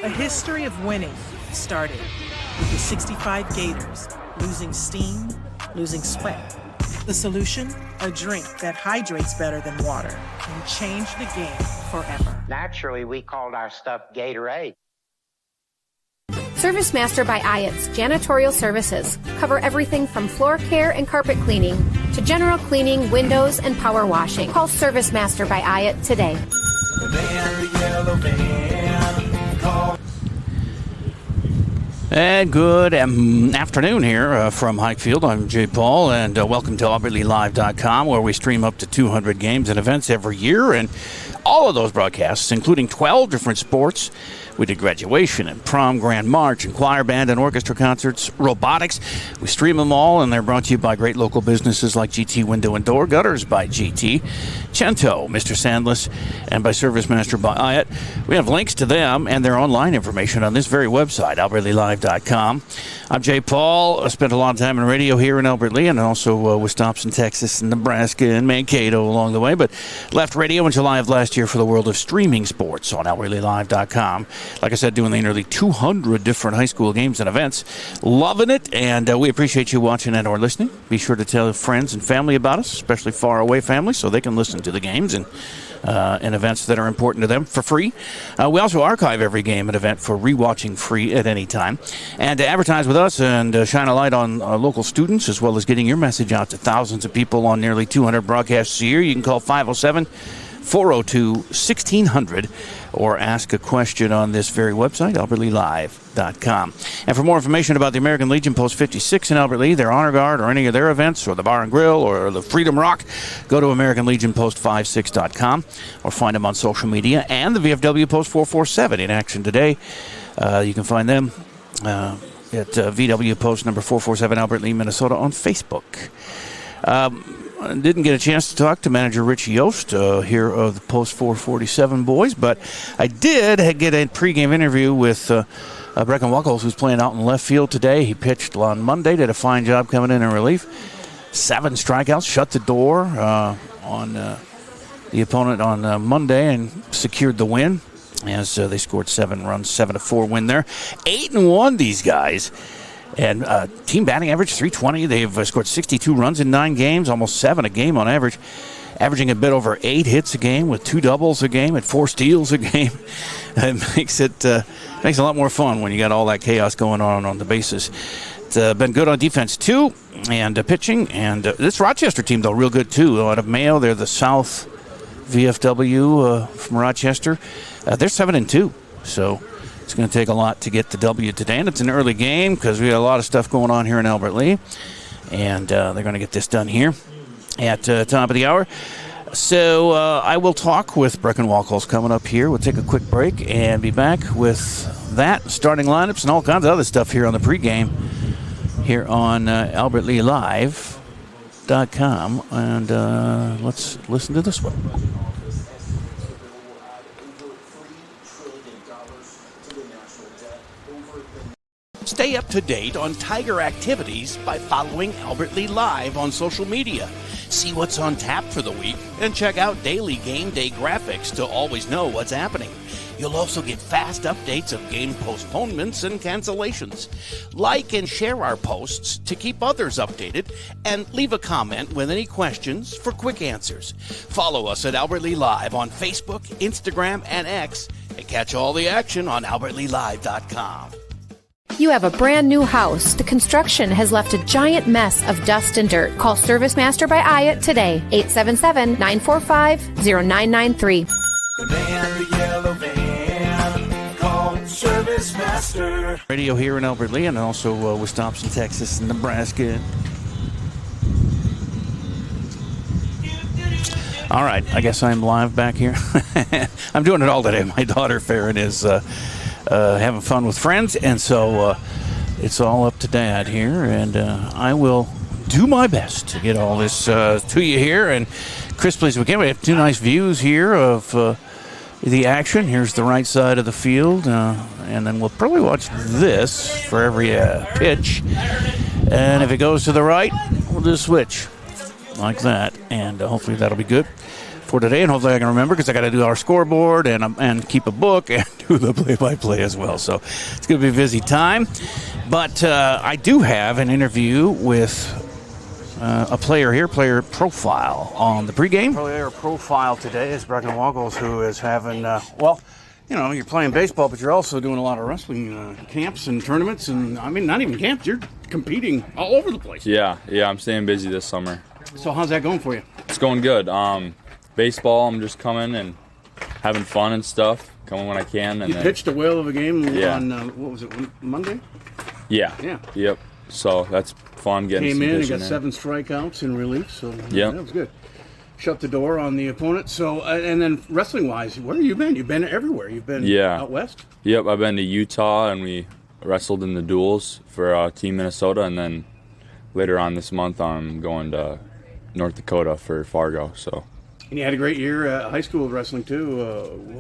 A history of winning started with the 65 Gators losing steam, losing sweat. The solution? A drink that hydrates better than water and changed the game forever. Naturally, we called our stuff Gatorade. ServiceMaster by Ayatt's janitorial services cover everything from floor care and carpet cleaning to general cleaning, windows, and power washing. Call ServiceMaster by Ayatt today. And good afternoon here from Highfield. I'm Jay Paul, and welcome to AubreyLeeLive.com, where we stream up to 200 games and events every year, and all of those broadcasts, including 12 different sports. We did graduation and prom, grand march, and choir band and orchestra concerts, robotics. We stream them all, and they're brought to you by great local businesses like GT Window and Door, Gutters by GT, Cento, Mr. Sandless, and by ServiceMaster by Ayatt. We have links to them and their online information on this very website, AubreyLeeLive.com. I'm Jay Paul. I spent a lot of time in radio here in Albert Lea, and also with stops in Texas and Nebraska and Mankato along the way, but left radio in July of last year for the world of streaming sports on AubreyLeeLive.com. Like I said, doing the nearly 200 different high school games and events. Loving it, and we appreciate you watching and or listening. Be sure to tell friends and family about us, especially far away families, so they can listen to the games and events that are important to them for free. We also archive every game and event for rewatching free at any time. And to advertise with us and shine a light on local students, as well as getting your message out to thousands of people on nearly 200 broadcasts a year, you can call 507-402-1600 or ask a question on this very website, AubreyLeeLive.com. And for more information about the American Legion Post 56 in Albert Lea, their Honor Guard, or any of their events, or the Bar and Grill, or the Freedom Rock, go to AmericanLegionPost56.com or find them on social media, and the VFW Post 447 in action today. You can find them at VW Post number 447 Albert Lea, Minnesota on Facebook. I didn't get a chance to talk to manager Rich Yost here of the Post 447 boys, but I did get a pregame interview with Brecken Wackles, who's playing out in left field today. He pitched on Monday, did a fine job coming in relief. 7 strikeouts, shut the door on the opponent on Monday and secured the win as they scored 7 runs, 7-4 win there. 8-1 these guys. And team batting average, .320. They've scored 62 runs in 9 games, almost 7 a game on average, averaging a bit over 8 hits a game with 2 doubles a game and 4 steals a game. It makes a lot more fun when you got all that chaos going on the bases. It's been good on defense, too, and pitching. And this Rochester team, though, real good, too. Out of Mayo, they're the South VFW from Rochester. They're 7-2, so it's going to take a lot to get the W today, and it's an early game because we got a lot of stuff going on here in Albert Lea, and they're going to get this done here at top of the hour. So I will talk with Brecken Wackles coming up here. We'll take a quick break and be back with that, starting lineups and all kinds of other stuff here on the pregame here on AlbertLeeLive.com, and let's listen to this one. Stay up to date on Tiger activities by following Albert Lea Live on social media. See what's on tap for the week and check out daily game day graphics to always know what's happening. You'll also get fast updates of game postponements and cancellations. Like and share our posts to keep others updated, and leave a comment with any questions for quick answers. Follow us at Albert Lea Live on Facebook, Instagram, and X, and catch all the action on AlbertLeeLive.com. You have a brand new house. The construction has left a giant mess of dust and dirt. Call ServiceMaster by Ayatt today, 877-945-0993. The man, the yellow van, call ServiceMaster. Radio here in Albert Lea, and also with stops in Texas and Nebraska. All right, I guess I'm live back here. I'm doing it all today. My daughter Farron is having fun with friends, and so it's all up to Dad here, and I will do my best to get all this to you here. And crisply as we can, we have 2 nice views here of the action. Here's the right side of the field, and then we'll probably watch this for every pitch, and if it goes to the right, we'll just switch like that, and hopefully that'll be good for today, and hopefully I can remember, because I got to do our scoreboard and keep a book and do the play-by-play as well. So it's going to be a busy time. But I do have an interview with a player here, player profile on the pregame. Player profile today is Brecken Waggles, who is having, you're playing baseball, but you're also doing a lot of wrestling camps and tournaments. And, I mean, not even camps, you're competing all over the place. Yeah, I'm staying busy this summer. So how's that going for you? It's going good. Baseball, I'm just coming and having fun and stuff, coming when I can. And you pitched a whale of a game on, Monday? Yeah. Yep. So that's fun getting Came some in and pitching got 7 strikeouts in relief, so yeah, that was good. Shut the door on the opponent. So, and then wrestling-wise, where have you been? You've been everywhere. You've been out west? Yep, I've been to Utah, and we wrestled in the duels for Team Minnesota, and then later on this month I'm going to North Dakota for Fargo. So. And you had a great year at high school wrestling, too.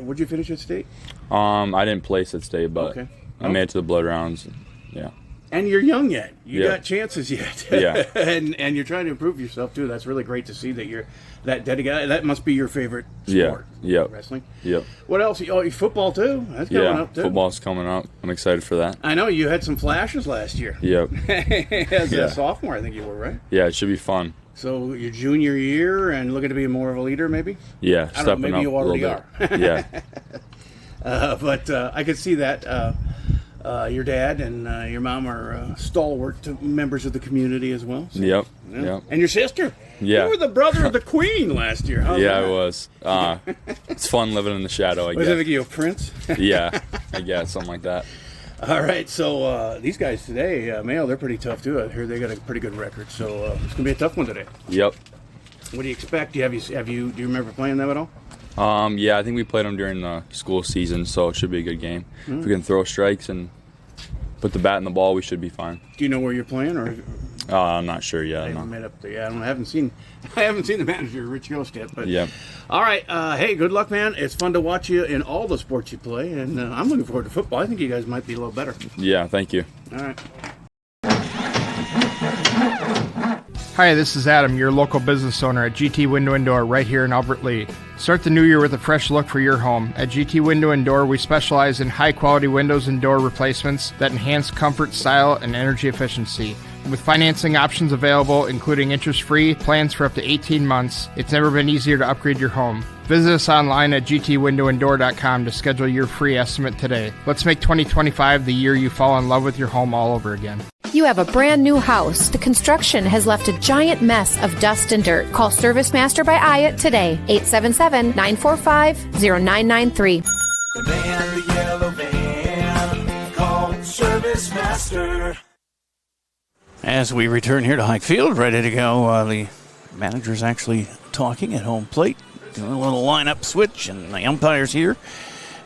What'd you finish at state? I didn't place at state, but I made it to the blood rounds. Yeah. And you're young yet. You got chances yet. Yeah. and you're trying to improve yourself, too. That's really great to see that you're that dedicated. That must be your favorite sport. Yeah. Wrestling. Yep. What else? Oh, football, too? That's coming up, too. Football's coming up. I'm excited for that. I know. You had some flashes last year. Yep. As a sophomore, I think you were, right? Yeah, it should be fun. So your junior year and looking to be more of a leader, maybe? Yeah, I don't know, maybe you already are. Yeah. But I could see that your dad and your mom are stalwart members of the community as well. So, Yep. And your sister. Yeah. You were the brother of the queen last year. How's that? I was. It's fun living in the shadow, I guess. Was it like you a prince? Yeah, I guess, something like that. All right, so these guys today, Mayo, they're pretty tough too. I hear they got a pretty good record, so it's gonna be a tough one today. Yep. What do you expect? Do you remember playing them at all? Yeah, I think we played them during the school season, so it should be a good game. If we can throw strikes and put the bat in the ball, we should be fine. Do you know where you're playing, or? I'm not sure yet. I haven't made up the. I haven't seen the manager, Rich Yost, yet. But yeah. All right. Hey, good luck, man. It's fun to watch you in all the sports you play, and I'm looking forward to football. I think you guys might be a little better. Yeah. Thank you. All right. Hi, this is Adam, your local business owner at GT Window and Door right here in Albert Lea. Start the new year with a fresh look for your home. At GT Window and Door, we specialize in high-quality windows and door replacements that enhance comfort, style, and energy efficiency. With financing options available, including interest-free plans for up to 18 months, it's never been easier to upgrade your home. Visit us online at gtwindowanddoor.com to schedule your free estimate today. Let's make 2025 the year you fall in love with your home all over again. You have a brand new house. The construction has left a giant mess of dust and dirt. Call Service Master by Ayat today, 877-945-0993. The van, the yellow van, call Service Master. As we return here to Hike Field, ready to go, the manager's actually talking at home plate, doing a little lineup switch, and the umpire's here.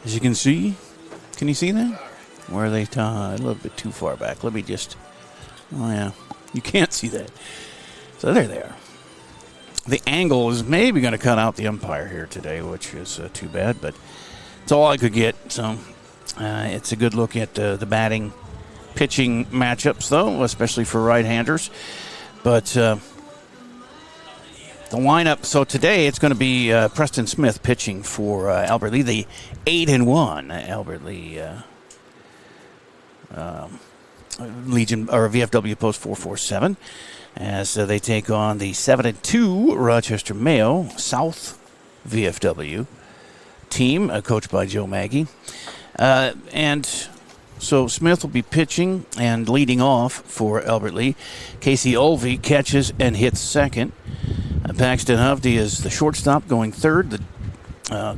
As you can see, can you see that? Where are they? A little bit too far back. Let me just, you can't see that. So there they are. The angle is maybe going to cut out the umpire here today, which is too bad, but it's all I could get. So it's a good look at the batting pitching matchups, though, especially for right-handers. But the lineup, so today it's going to be Preston Smith pitching for Albert Lea, the 8-1 Albert Lea Legion or VFW Post 447, as they take on the 7-2 Rochester Mayo South VFW team, coached by Joe Maggie. And so Smith will be pitching and leading off for Albert Lea. Casey Olvey catches and hits second. Paxton Hovde is the shortstop, going third. The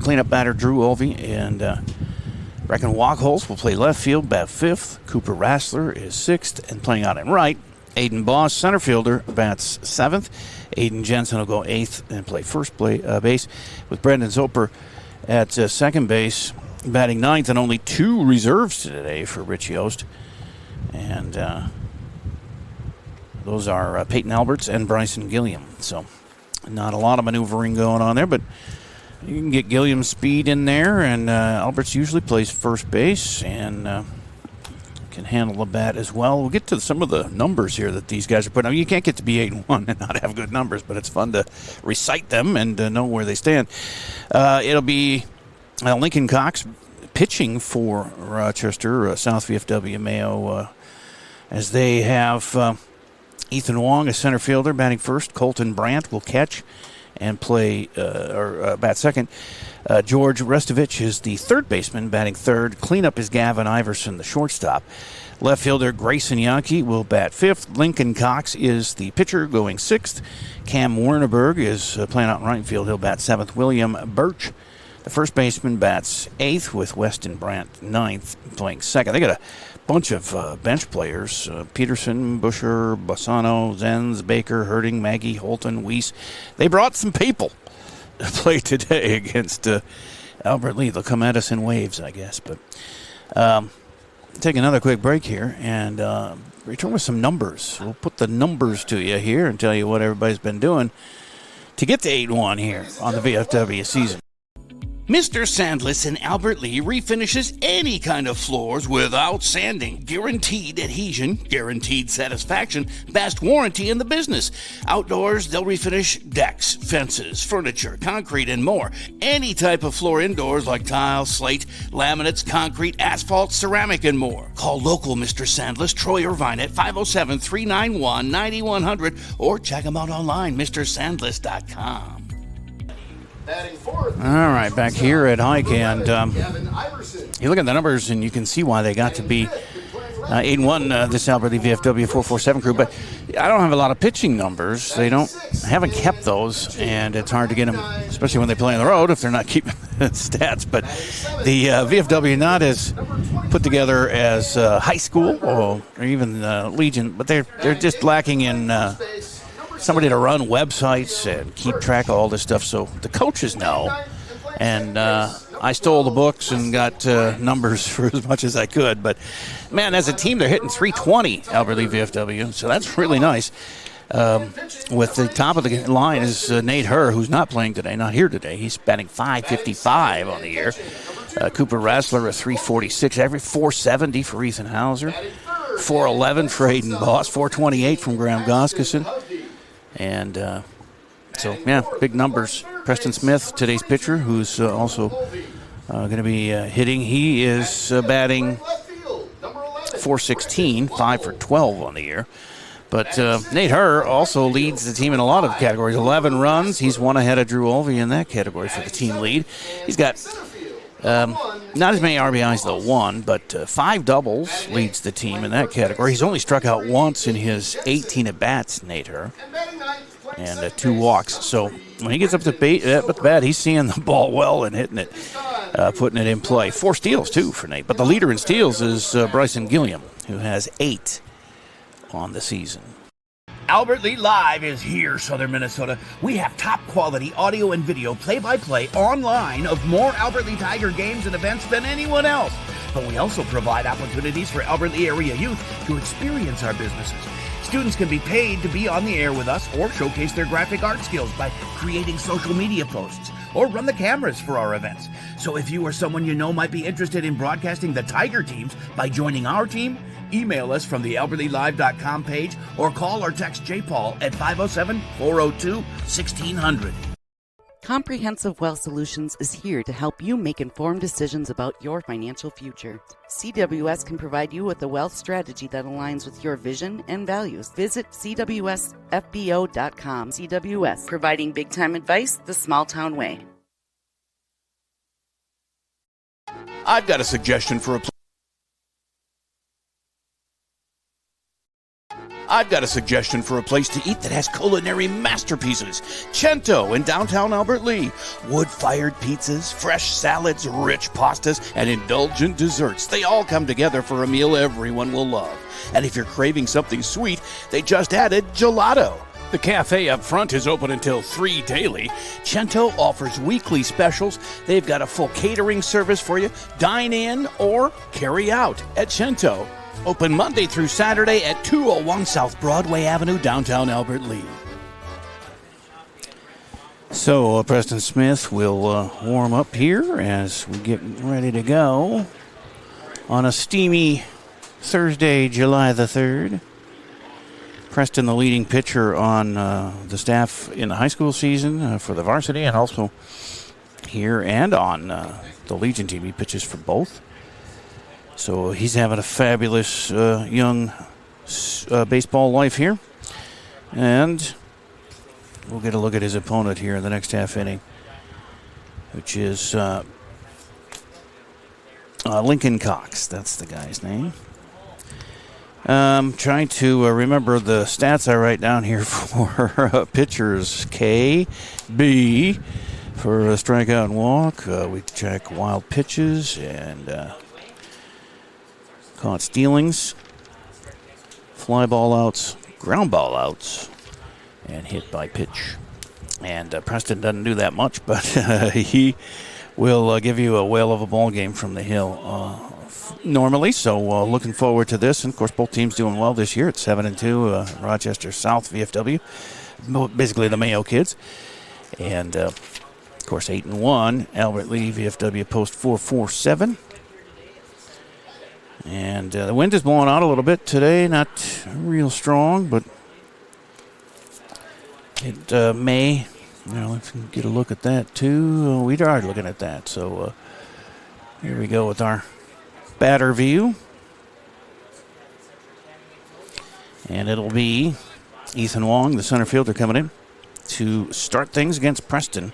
cleanup batter, Drew Olvey, and Brecken Waggles will play left field, bat fifth. Cooper Rassler is sixth and playing out in right. Aiden Boss, center fielder, bats seventh. Aiden Jensen will go eighth and play first base, with Brendan Zoper at second base, batting ninth, and only two reserves today for Rich Yost. And those are Peyton Alberts and Bryson Gilliam. So not a lot of maneuvering going on there, but you can get Gilliam's speed in there, and Alberts usually plays first base and can handle the bat as well. We'll get to some of the numbers here that these guys are putting. I mean, you can't get to be 8-1 and not have good numbers, but it's fun to recite them and know where they stand. It'll be Lincoln Cox pitching for Rochester, South VFW Mayo, as they have Ethan Wong, a center fielder, batting first. Colton Brandt will catch and play or bat second. George Restovich is the third baseman, batting third. Cleanup is Gavin Iverson, the shortstop. Left fielder Grayson Yankee will bat fifth. Lincoln Cox is the pitcher, going sixth. Cam Werneberg is playing out in right field. He'll bat seventh. William Birch, the first baseman, bats eighth, with Weston Brandt ninth, playing second. They got a bunch of bench players: Peterson, Busher, Bassano, Zenz, Baker, Herding, Maggie, Holton, Weiss. They brought some people to play today against Albert Lee. They'll come at us in waves, I guess. But take another quick break here and return with some numbers. We'll put the numbers to you here and tell you what everybody's been doing to get to 8-1 here on the VFW season. Mr. Sandless in Albert Lee refinishes any kind of floors without sanding. Guaranteed adhesion, guaranteed satisfaction, best warranty in the business. Outdoors, they'll refinish decks, fences, furniture, concrete, and more. Any type of floor indoors like tile, slate, laminates, concrete, asphalt, ceramic, and more. Call local Mr. Sandless, Troy Irvine at 507-391-9100 or check them out online, mrsandless.com. All right, back here at Hike, and you look at the numbers and you can see why they got to be 8-1, this Albert Lee VFW 447 crew, but I don't have a lot of pitching numbers. They haven't kept those, and it's hard to get them, especially when they play on the road, if they're not keeping stats. But the VFW not as put together as high school or even Legion, but they're just lacking in somebody to run websites and keep track of all this stuff, so the coaches know. And I stole the books and got numbers for as much as I could. But, man, as a team, they're hitting 320, Albert Lee VFW, so that's really nice. With the top of the line is Nate Herr, who's not playing today, not here today. He's batting .555 on the year. Cooper Rassler, a 346, every 470 for Ethan Hauser, 411 for Hayden Boss, 428 from Graham Goskison. And so, yeah, big numbers. Preston Smith, today's pitcher, who's also going to be hitting. He is batting .416, 5 for 12 on the year. But Nate Herr also leads the team in a lot of categories. 11 runs. He's one ahead of Drew Olvey in that category for the team lead. He's got not as many RBIs, though, one, but 5 doubles leads the team in that category. He's only struck out once in his 18 at-bats, Nate Herr, and 2 walks. So when he gets up to the bat, he's seeing the ball well and hitting it, putting it in play. 4 steals, too, for Nate. But the leader in steals is Bryson Gilliam, who has 8 on the season. Albert Lee Live is here, Southern Minnesota. We have top-quality audio and video play-by-play online of more Albert Lee Tiger games and events than anyone else. But we also provide opportunities for Albert Lee area youth to experience our businesses. Students can be paid to be on the air with us or showcase their graphic art skills by creating social media posts or run the cameras for our events. So if you or someone you know might be interested in broadcasting the Tiger teams by joining our team, email us from the albertleelive.com page or call or text J. Paul at 507-402-1600. Comprehensive Wealth Solutions is here to help you make informed decisions about your financial future. CWS can provide you with a wealth strategy that aligns with your vision and values. Visit cwsfbo.com. CWS, providing big-time advice the small-town way. I've got a suggestion for a place to eat that has culinary masterpieces. Cento in downtown Albert Lee. Wood-fired pizzas, fresh salads, rich pastas, and indulgent desserts. They all come together for a meal everyone will love. And if you're craving something sweet, they just added gelato. The cafe up front is open until 3 daily. Cento offers weekly specials. They've got a full catering service for you. Dine in or carry out at Cento. Open Monday through Saturday at 201 South Broadway Avenue, downtown Albert Lee. So Preston Smith will warm up here as we get ready to go on a steamy Thursday, July the 3rd. Preston, the leading pitcher on the staff in the high school season for the varsity, and also here and on the Legion team. He pitches for both. So he's having a fabulous young baseball life here. And we'll get a look at his opponent here in the next half inning, which is Lincoln Cox. That's the guy's name. Trying to remember the stats I write down here for pitchers. K, B for a strikeout and walk. We check wild pitches and caught stealings, fly ball outs, ground ball outs, and hit by pitch. And Preston doesn't do that much, but he will give you a whale of a ball game from the hill normally. So looking forward to this. And of course, both teams doing well this year. It's 7-2, Rochester South VFW, basically the Mayo kids. And of course, 8-1, Albert Lee VFW post 4-4-7. And the wind is blowing out a little bit today, not real strong, but it may. Let's get a look at that too. We are looking at that. So here we go with our batter view. And it'll be Ethan Wong, the center fielder, coming in to start things against Preston.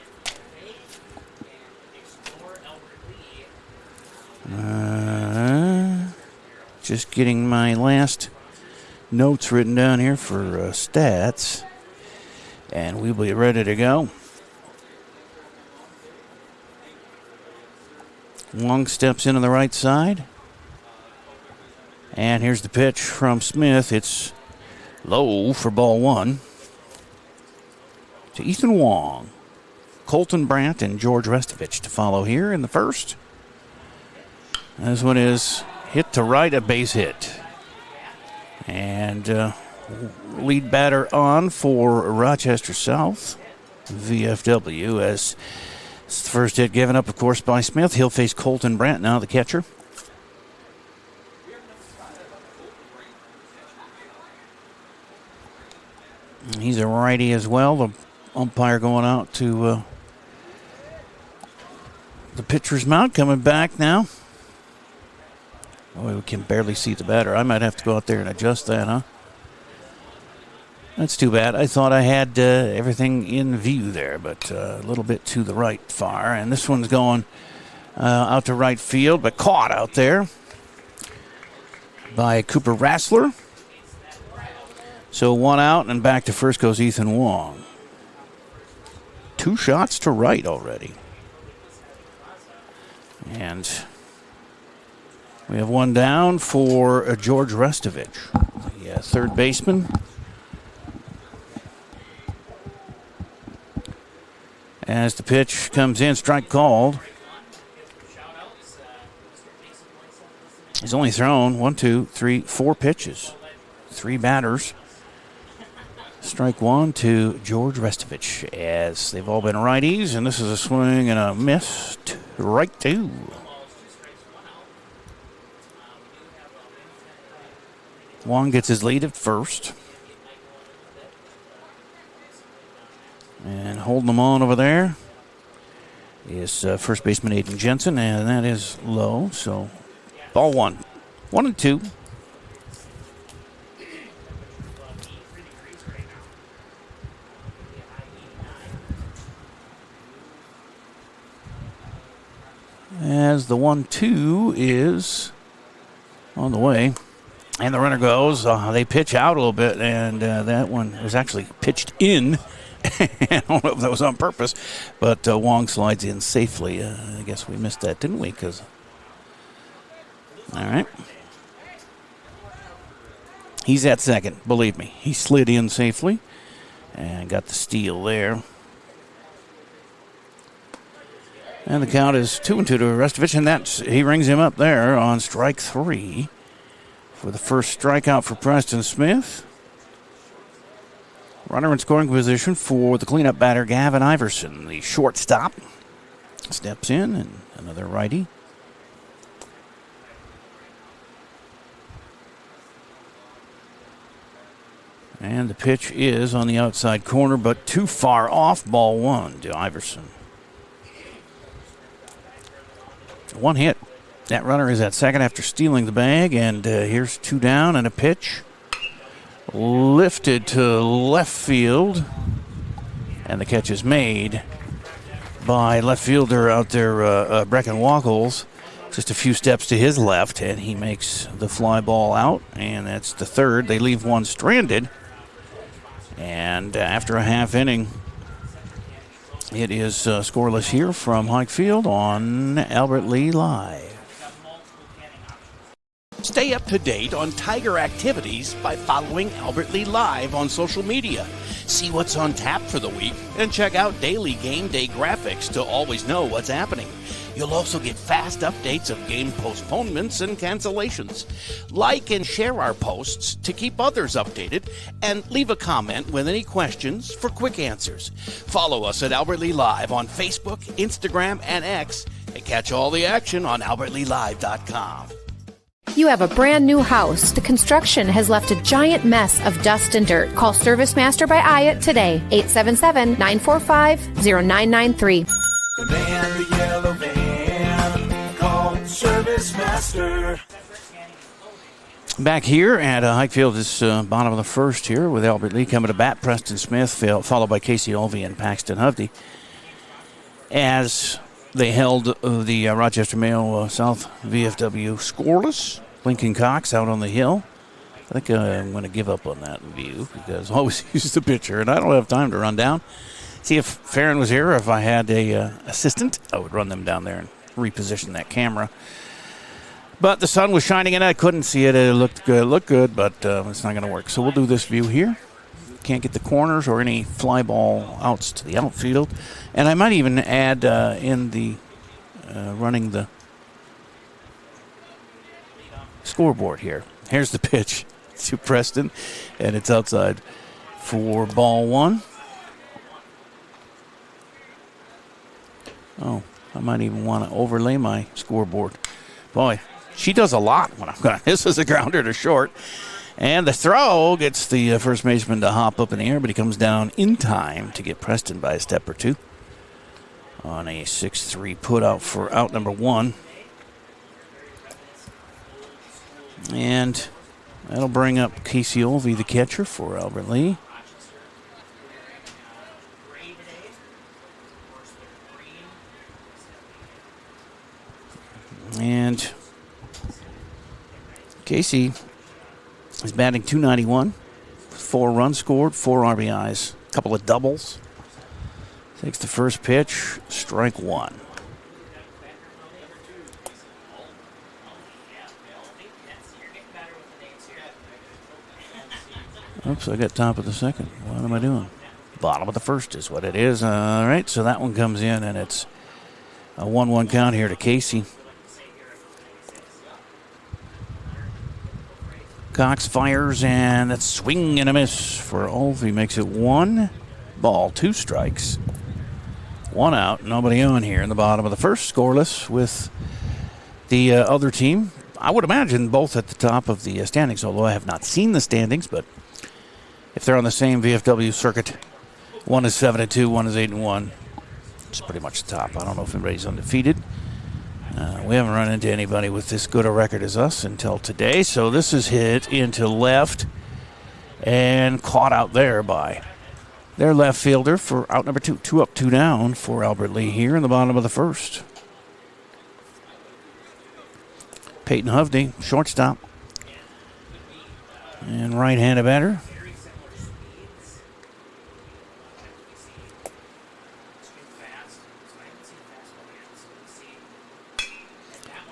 Just getting my last notes written down here for stats. And we'll be ready to go. Wong steps in on the right side. And here's the pitch from Smith. It's low for ball one. To Ethan Wong. Colton Brandt and George Restovich to follow here in the first. This one is hit to right, a base hit. And lead batter on for Rochester South VFW, as it's the first hit given up, of course, by Smith. He'll face Colton Brandt now, the catcher. He's a righty as well. The umpire going out to the pitcher's mound, coming back now. Oh, we can barely see the batter. I might have to go out there and adjust that, huh? That's too bad. I thought I had everything in view there, but a little bit to the right far. And this one's going out to right field, but caught out there by Cooper Rassler. So one out, and back to first goes Ethan Wong. 2 shots to right already. And we have one down for George Restovich, the third baseman. As the pitch comes in, strike called. He's only thrown 4 pitches. 3 batters. Strike one to George Restovich, as they've all been righties, and this is a swing and a miss. Right two. Wong gets his lead at first. And holding them on over there is first baseman Aiden Jensen, and that is low. So ball one. 1-2. As the 1-2 is on the way. And the runner goes. They pitch out a little bit, and that one was actually pitched in. I don't know if that was on purpose, but Wong slides in safely. I guess we missed that, didn't we? All right. He's at second, believe me. He slid in safely and got the steal there. And the count is 2-2 to Restovich, and he rings him up there on strike 3 for the first strikeout for Preston Smith. Runner in scoring position for the cleanup batter, Gavin Iverson, the shortstop. Steps in, and another righty. And the pitch is on the outside corner, but too far off. Ball one to Iverson. one hit. That runner is at second after stealing the bag, and here's 2 down and a pitch. Lifted to left field, and the catch is made by left fielder out there, Brecken Wackles. Just a few steps to his left, and he makes the fly ball out, and that's the third. They leave one stranded, and after a half inning, it is scoreless here from Hike Field on Albert Lee Live. Stay up to date on Tiger activities by following Albert Lee Live on social media. See what's on tap for the week and check out daily game day graphics to always know what's happening. You'll also get fast updates of game postponements and cancellations. Like and share our posts to keep others updated, and leave a comment with any questions for quick answers. Follow us at Albert Lee Live on Facebook, Instagram, and X, and catch all the action on albertleelive.com. You have a brand new house. The construction has left a giant mess of dust and dirt. Call Service Master by Ayat today, 877-945-0993. The man, the yellow van, called Service Master. Back here at Hike Field, this bottom of the first here with Albert Lee coming to bat. Preston Smith followed by Casey Olvey and Paxton Hovde, as they held the Rochester Mayo South VFW scoreless. Lincoln Cox out on the hill. I think I'm going to give up on that view because I always use the pitcher, and I don't have time to run down. See if Farron was here, or if I had a assistant, I would run them down there and reposition that camera. But the sun was shining in. I couldn't see it. It looked good, but it's not going to work. So we'll do this view here. Can't get the corners or any fly ball outs to the outfield. And I might even add in the running the scoreboard here. Here's the pitch to Preston, and it's outside for ball 1. Oh, I might even want to overlay my scoreboard. Boy, she does a lot when I'm going. This is a grounder to short. And the throw gets the first baseman to hop up in the air, but he comes down in time to get Preston by a step or two on a 6-3 put out for out number 1. And that'll bring up Casey Olvey, the catcher, for Albert Lee. And Casey is batting .291, 4 runs scored, 4 RBIs, a couple of doubles. Takes the first pitch, strike 1. Oops, I got top of the second. What am I doing? Bottom of the first is what it is. All right, so that one comes in, and it's a 1-1 count here to Casey. Cox fires, and that's swing and a miss for Olvey. He makes it 1 ball, 2 strikes. 1 out, nobody on here in the bottom of the first, scoreless with the other team. I would imagine both at the top of the standings, although I have not seen the standings, but if they're on the same VFW circuit, one is 7-2, one is 8-1. It's pretty much the top. I don't know if anybody's undefeated. We haven't run into anybody with this good a record as us until today, so this is hit into left and caught out there by their left fielder for out number 2. 2 up, 2 down for Albert Lee here in the bottom of the first. Peyton Hovde, shortstop, and right-handed batter.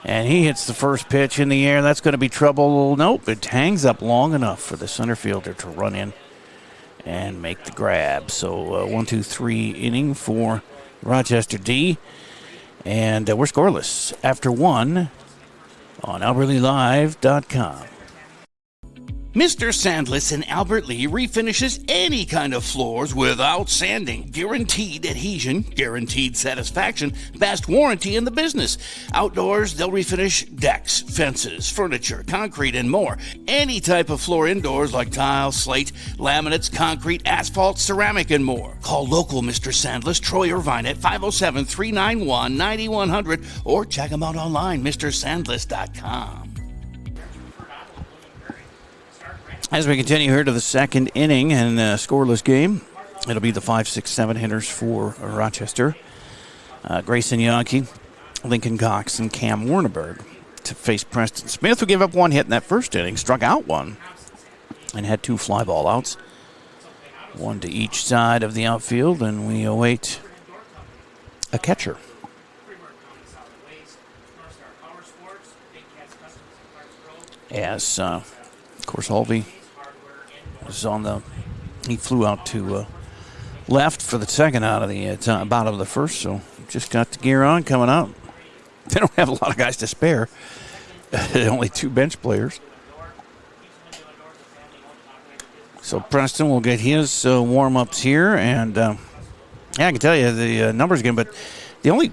And he hits the first pitch in the air. That's going to be trouble. Nope, it hangs up long enough for the center fielder to run in and make the grab. So 1-2-3 inning for Rochester D. And we're scoreless after 1 on AlbertLeeLive.com. Mr. Sandless in Albert Lee refinishes any kind of floors without sanding. Guaranteed adhesion, guaranteed satisfaction, best warranty in the business. Outdoors, they'll refinish decks, fences, furniture, concrete, and more. Any type of floor indoors like tile, slate, laminates, concrete, asphalt, ceramic, and more. Call local Mr. Sandless, Troy Irvine at 507-391-9100 or check him out online, MrSandless.com. As we continue here to the second inning and scoreless game, it'll be the 5, 6, 7 hitters for Rochester. Grayson Yankee, Lincoln Cox, and Cam Warneberg to face Preston Smith, who gave up one hit in that first inning, struck out one, and had 2 fly ball outs. One to each side of the outfield, and we await a catcher. As, of course, Halvey was he flew out to left for the second out of the bottom of the first, so just got the gear on coming out. They don't have a lot of guys to spare. Only 2 bench players. So Preston will get his warm-ups here, and I can tell you the numbers again, but the only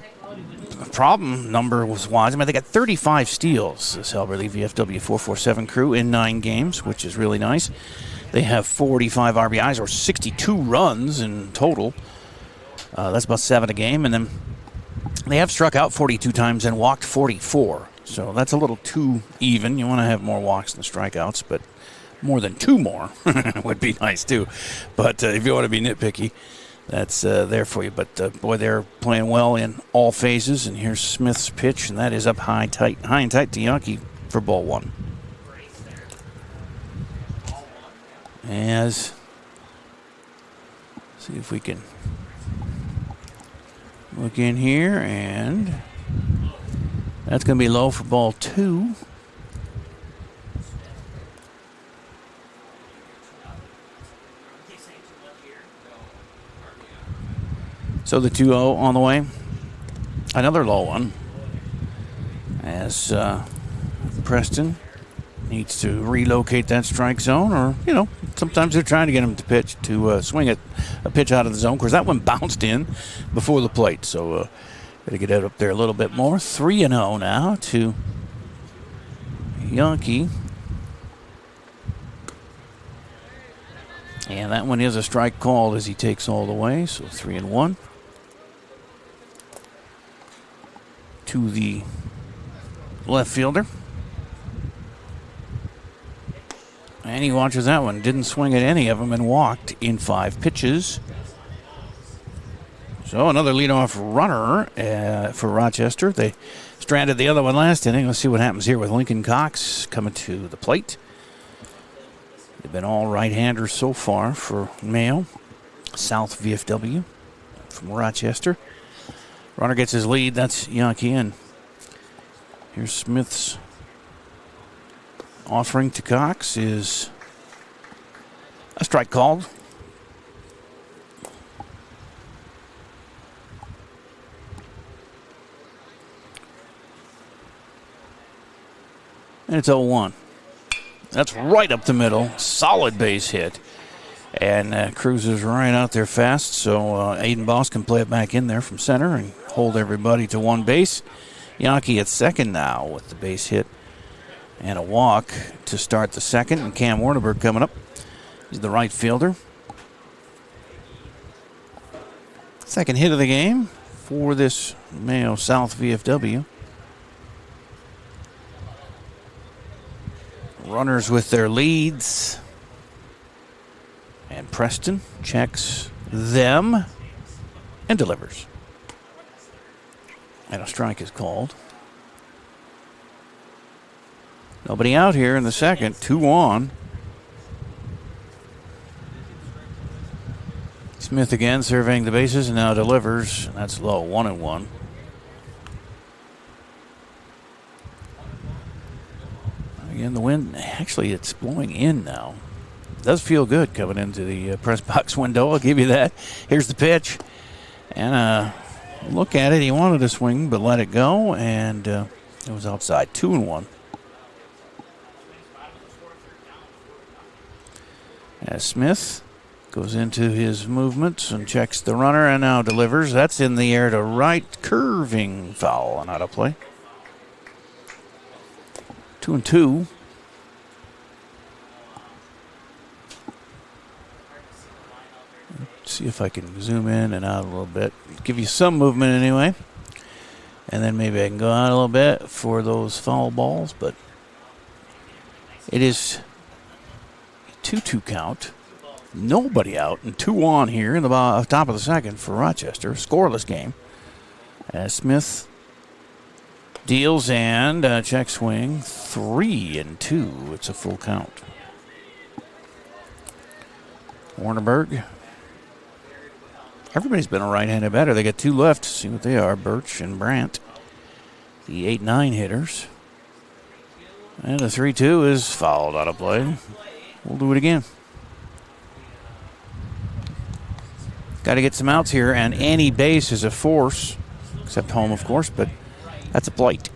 problem number was wise. They got 35 steals, this Albert Lee VFW 447 crew, in 9 games, which is really nice. They have 45 RBIs, or 62 runs in total. That's about 7 a game. And then they have struck out 42 times and walked 44. So that's a little too even. You want to have more walks than strikeouts, but more than 2 more would be nice too. But if you want to be nitpicky, that's there for you. But, boy, they're playing well in all phases. And here's Smith's pitch, and that is up high and tight to Yankee for ball 1. See if we can look in here, and that's going to be low for ball 2. So the 2-0 on the way. Another low one, as Preston needs to relocate that strike zone, or, sometimes they're trying to get him to pitch, to swing a pitch out of the zone. Of course, that one bounced in before the plate, so got to get it up there a little bit more. 3-0 now to Yankee. And that one is a strike called as he takes all the way, so 3-1. To the left fielder. And he watches that one. Didn't swing at any of them and walked in 5 pitches. So another leadoff runner for Rochester. They stranded the other one last inning. Let's see what happens here with Lincoln Cox coming to the plate. They've been all right-handers so far for Mayo. South VFW from Rochester. Runner gets his lead. That's Yankee. And here's Smith's offering to Cox is a strike called. And it's 0-1. That's right up the middle. Solid base hit. And cruises right out there fast, so Aiden Boss can play it back in there from center and hold everybody to 1 base. Yankee at second now with the base hit and a walk to start the second. And Cam Warneberg coming up. He's the right fielder. Second hit of the game for this Mayo South VFW. Runners with their leads. And Preston checks them and delivers. And a strike is called. Nobody out here in the second. 2 on. Smith again surveying the bases and now delivers. And that's low. 1-1. Again, the wind, actually, it's blowing in now. It does feel good coming into the press box window. I'll give you that. Here's the pitch. And look at it. He wanted to swing, but let it go. And it was outside. 2-1. As Smith goes into his movements and checks the runner and now delivers. That's in the air to right, curving foul on out of play. 2-2. See if I can zoom in and out a little bit. Give you some movement anyway. And then maybe I can go out a little bit for those foul balls. But it is a 2-2 count. Nobody out and 2 on here in the top of the second for Rochester. Scoreless game. As Smith deals and check swing. 3-2. It's a full count. Warnerberg. Everybody's been a right-handed batter. They got 2 left. See what they are, Birch and Brandt. The 8-9 hitters. And the 3-2 is fouled out of play. We'll do it again. Got to get some outs here, and any base is a force, except home, of course, but that's a blight.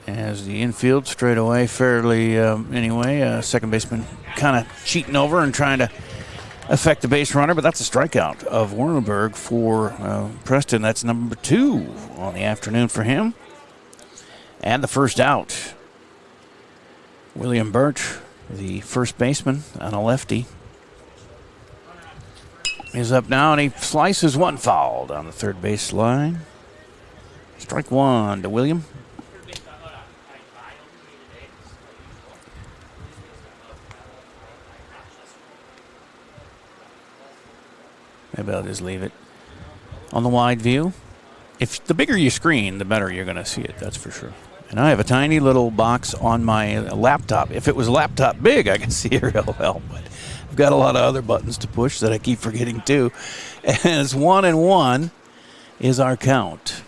As the infield straight away, fairly anyway. Second baseman kind of cheating over and trying to affect the base runner, but that's a strikeout of Warrenberg for Preston. That's number 2 on the afternoon for him. And the first out. William Birch, the first baseman on a lefty, is up now, and he slices one foul down the third base line. Strike 1 to William. Maybe I'll just leave it on the wide view. If the bigger you screen, the better you're going to see it, that's for sure. And I have a tiny little box on my laptop. If it was laptop big, I could see it real well. But I've got a lot of other buttons to push that I keep forgetting too. As 1-1 is our count,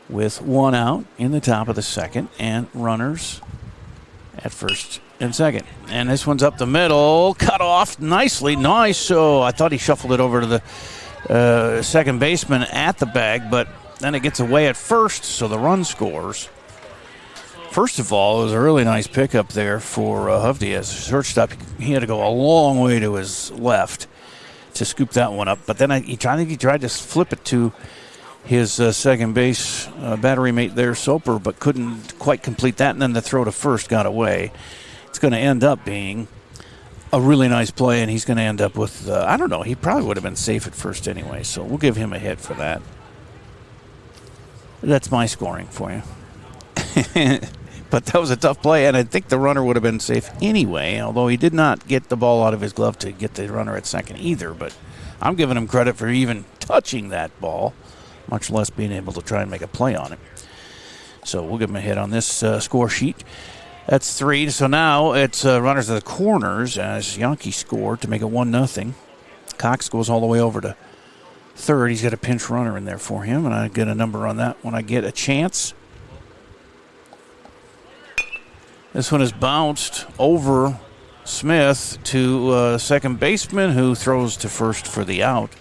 with 1 out in the top of the second and runners at first and second. And this one's up the middle, cut off nicely. Nice. So I thought he shuffled it over to the second baseman at the bag, but then it gets away at first, so the run scores. First of all, it was a really nice pickup there for Hovde as a shortstop. He had to go a long way to his left to scoop that one up. But then I think he tried to flip it to his second base battery mate there, Soper, but couldn't quite complete that. And then the throw to first got away. It's going to end up being a really nice play, and he's going to end up with, I don't know, he probably would have been safe at first anyway. So we'll give him a hit for that. That's my scoring for you. But that was a tough play, and I think the runner would have been safe anyway, although he did not get the ball out of his glove to get the runner at second either. But I'm giving him credit for even touching that ball, much less being able to try and make a play on it. So we'll give him a hit on this score sheet. That's 3. So now it's runners at the corners as Yankee scored to make it 1-0. Cox goes all the way over to third. He's got a pinch runner in there for him, and I get a number on that when I get a chance. This one is bounced over Smith to second baseman, who throws to first for the out.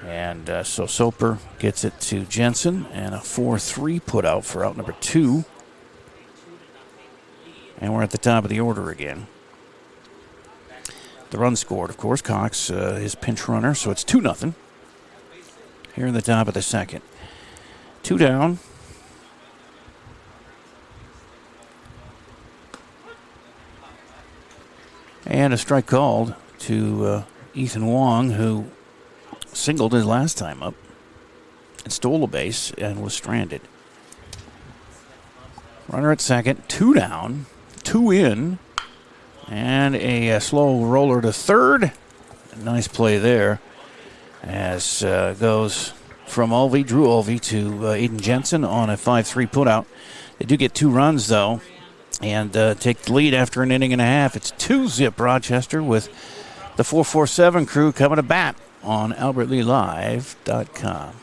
And so Soper gets it to Jensen, and a 4-3 put out for out number 2. And we're at the top of the order again. The run scored, of course. Cox, his pinch runner, so it's 2-0 here in the top of the second. 2 down. And a strike called to Ethan Wong, who singled his last time up and stole a base and was stranded. Runner at second, 2 down, 2 in. And a slow roller to third. Nice play there as goes from Drew Ulvey to Aiden Jensen on a 5-3 putout. They do get 2 runs, though, and take the lead after an inning and a half. It's 2-0 Rochester with the 447 crew coming to bat on AlbertLeeLive.com.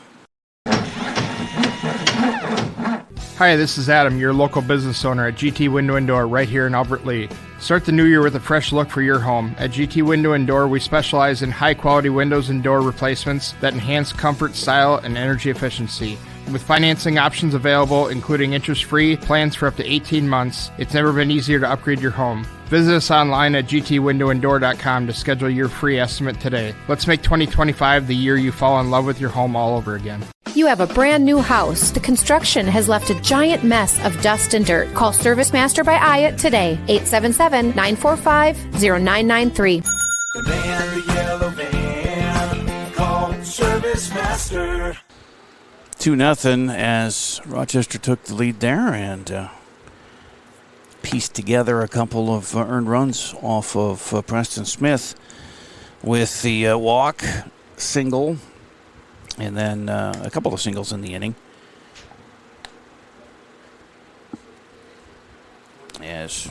Hi, this is Adam, your local business owner at GT Window and Door right here in Albert Lea. Start the new year with a fresh look for your home. At GT Window and Door, we specialize in high-quality windows and door replacements that enhance comfort, style, and energy efficiency. With financing options available, including interest-free plans for up to 18 months, it's never been easier to upgrade your home. Visit us online at gtwindowanddoor.com to schedule your free estimate today. Let's make 2025 the year you fall in love with your home all over again. You have a brand new house. The construction has left a giant mess of dust and dirt. Call Service Master by Ayat today. 877-945-0993. The man, the yellow van, call Service Master. 2-0 as Rochester took the lead there and pieced together a couple of earned runs off of Preston Smith with the walk, single, and then a couple of singles in the inning. As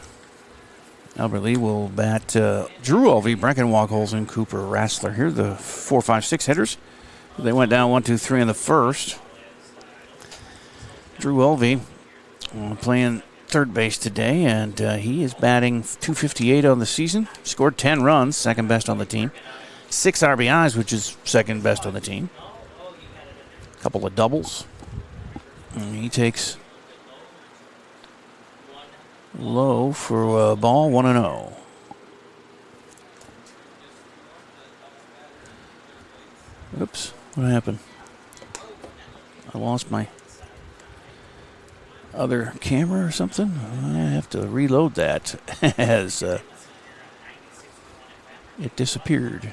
Albert Lee will bat Drew Elvey, Breckenwalk, Olsen, Cooper, Rassler. Here are the 4, 5, 6 hitters. They went down 1, 2, 3 in the first. Drew Elvey playing third base today, and he is batting .258 on the season. Scored 10 runs, second best on the team. 6 RBIs, which is second best on the team. A couple of doubles. And he takes low for a ball, 1-0. Oops, what happened? I lost my other camera or something. I have to reload that as it disappeared.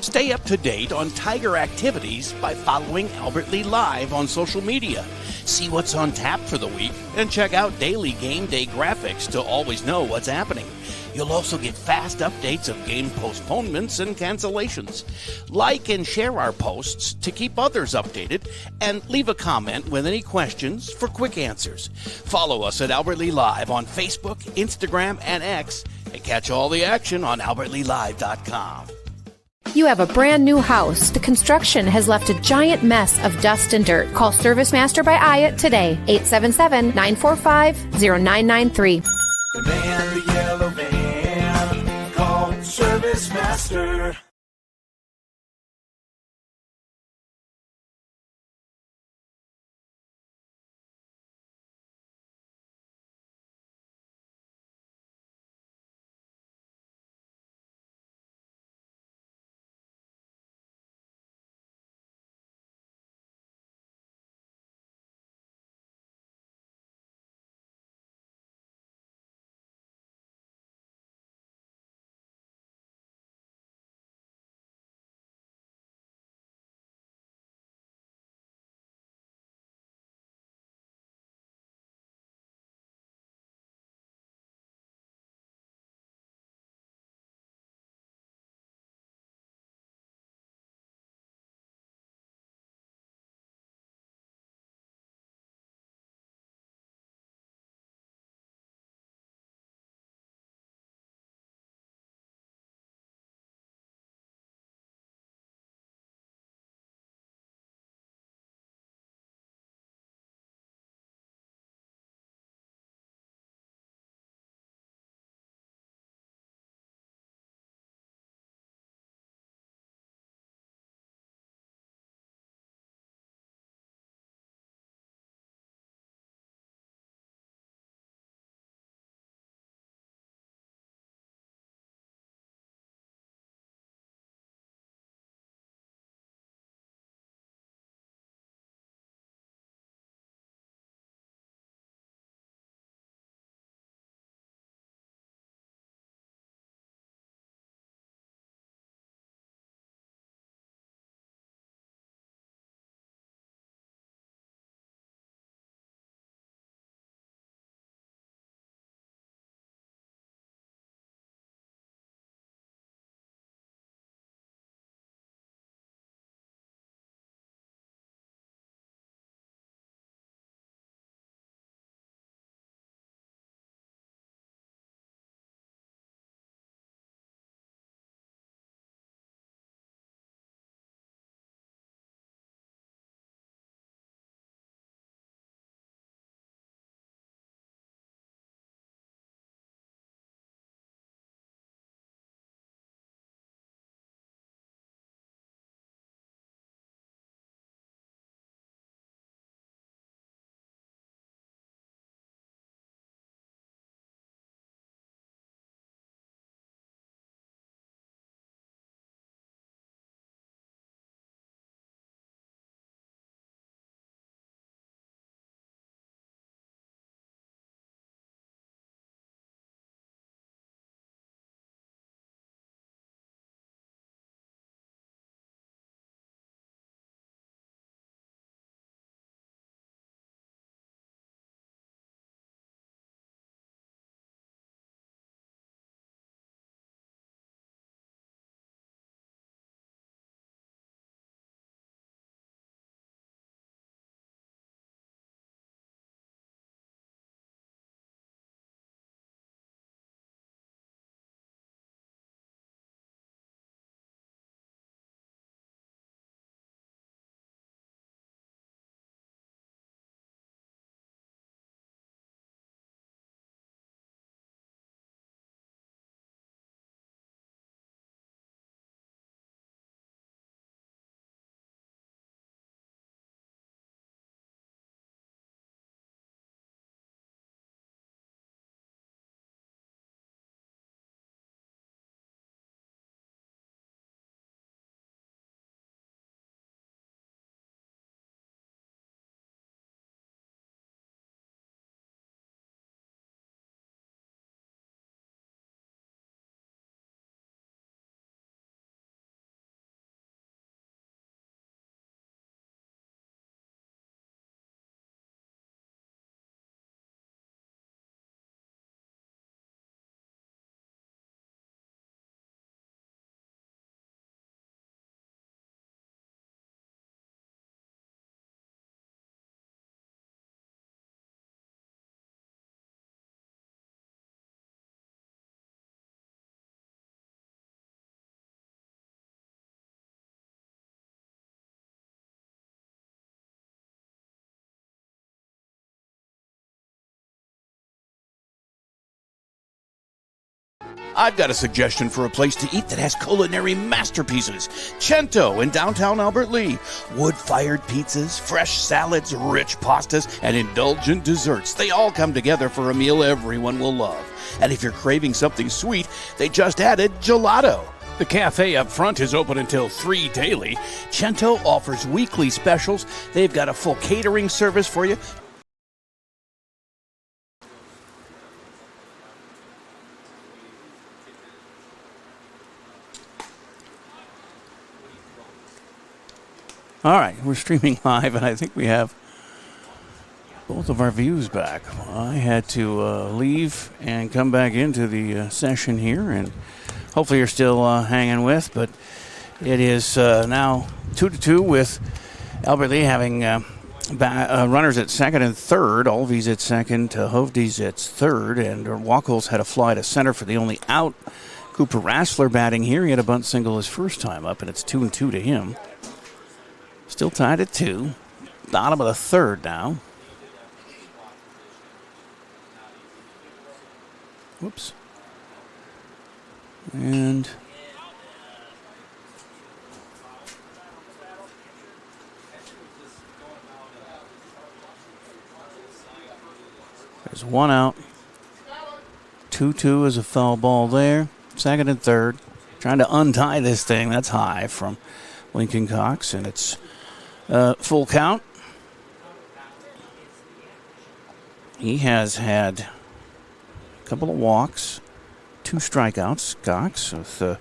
Stay up to date on Tiger activities by following Albert Lee Live on social media. See what's on tap for the week and check out daily game day graphics to always know what's happening. You'll also get fast updates of game postponements and cancellations. Like and share our posts to keep others updated, and leave a comment with any questions for quick answers. Follow us at Albert Lee Live on Facebook, Instagram, and X, and catch all the action on albertleelive.com. You have a brand new house. The construction has left a giant mess of dust and dirt. Call Service Master by Ayat today, 877-945-0993. The man, the yellow van, called Service Master. I've got a suggestion for a place to eat that has culinary masterpieces. Cento in downtown Albert Lea. Wood-fired pizzas, fresh salads, rich pastas, and indulgent desserts. They all come together for a meal everyone will love. And if you're craving something sweet, they just added gelato. The cafe up front is open until 3 daily. Cento offers weekly specials. They've got a full catering service for you. All right, we're streaming live, and I think we have both of our views back. I had to leave and come back into the session here, and hopefully you're still hanging with, but it is now 2-2 with Albert Lea having runners at second and third. Olvey's at second, Hovde's at third, and Wacholz had a fly to center for the only out. Cooper Rassler batting here. He had a bunt single his first time up, and it's 2-2 to him. Still tied at 2. Bottom of the third now. Whoops. And there's one out. 2-2 is a foul ball there. Second and third. Trying to untie this thing. That's high from Lincoln Cox, and it's full count. He has had a couple of walks, 2 strikeouts, Cox, with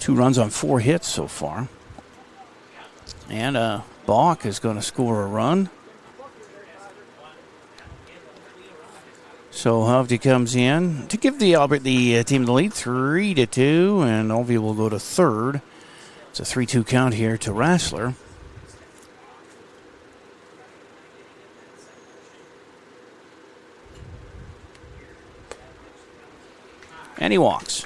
2 runs on 4 hits so far. And Balk is going to score a run. So Hovde comes in to give the Albert team the lead, 3-2, and Olvey will go to third. It's a 3-2 count here to Rassler. And he walks.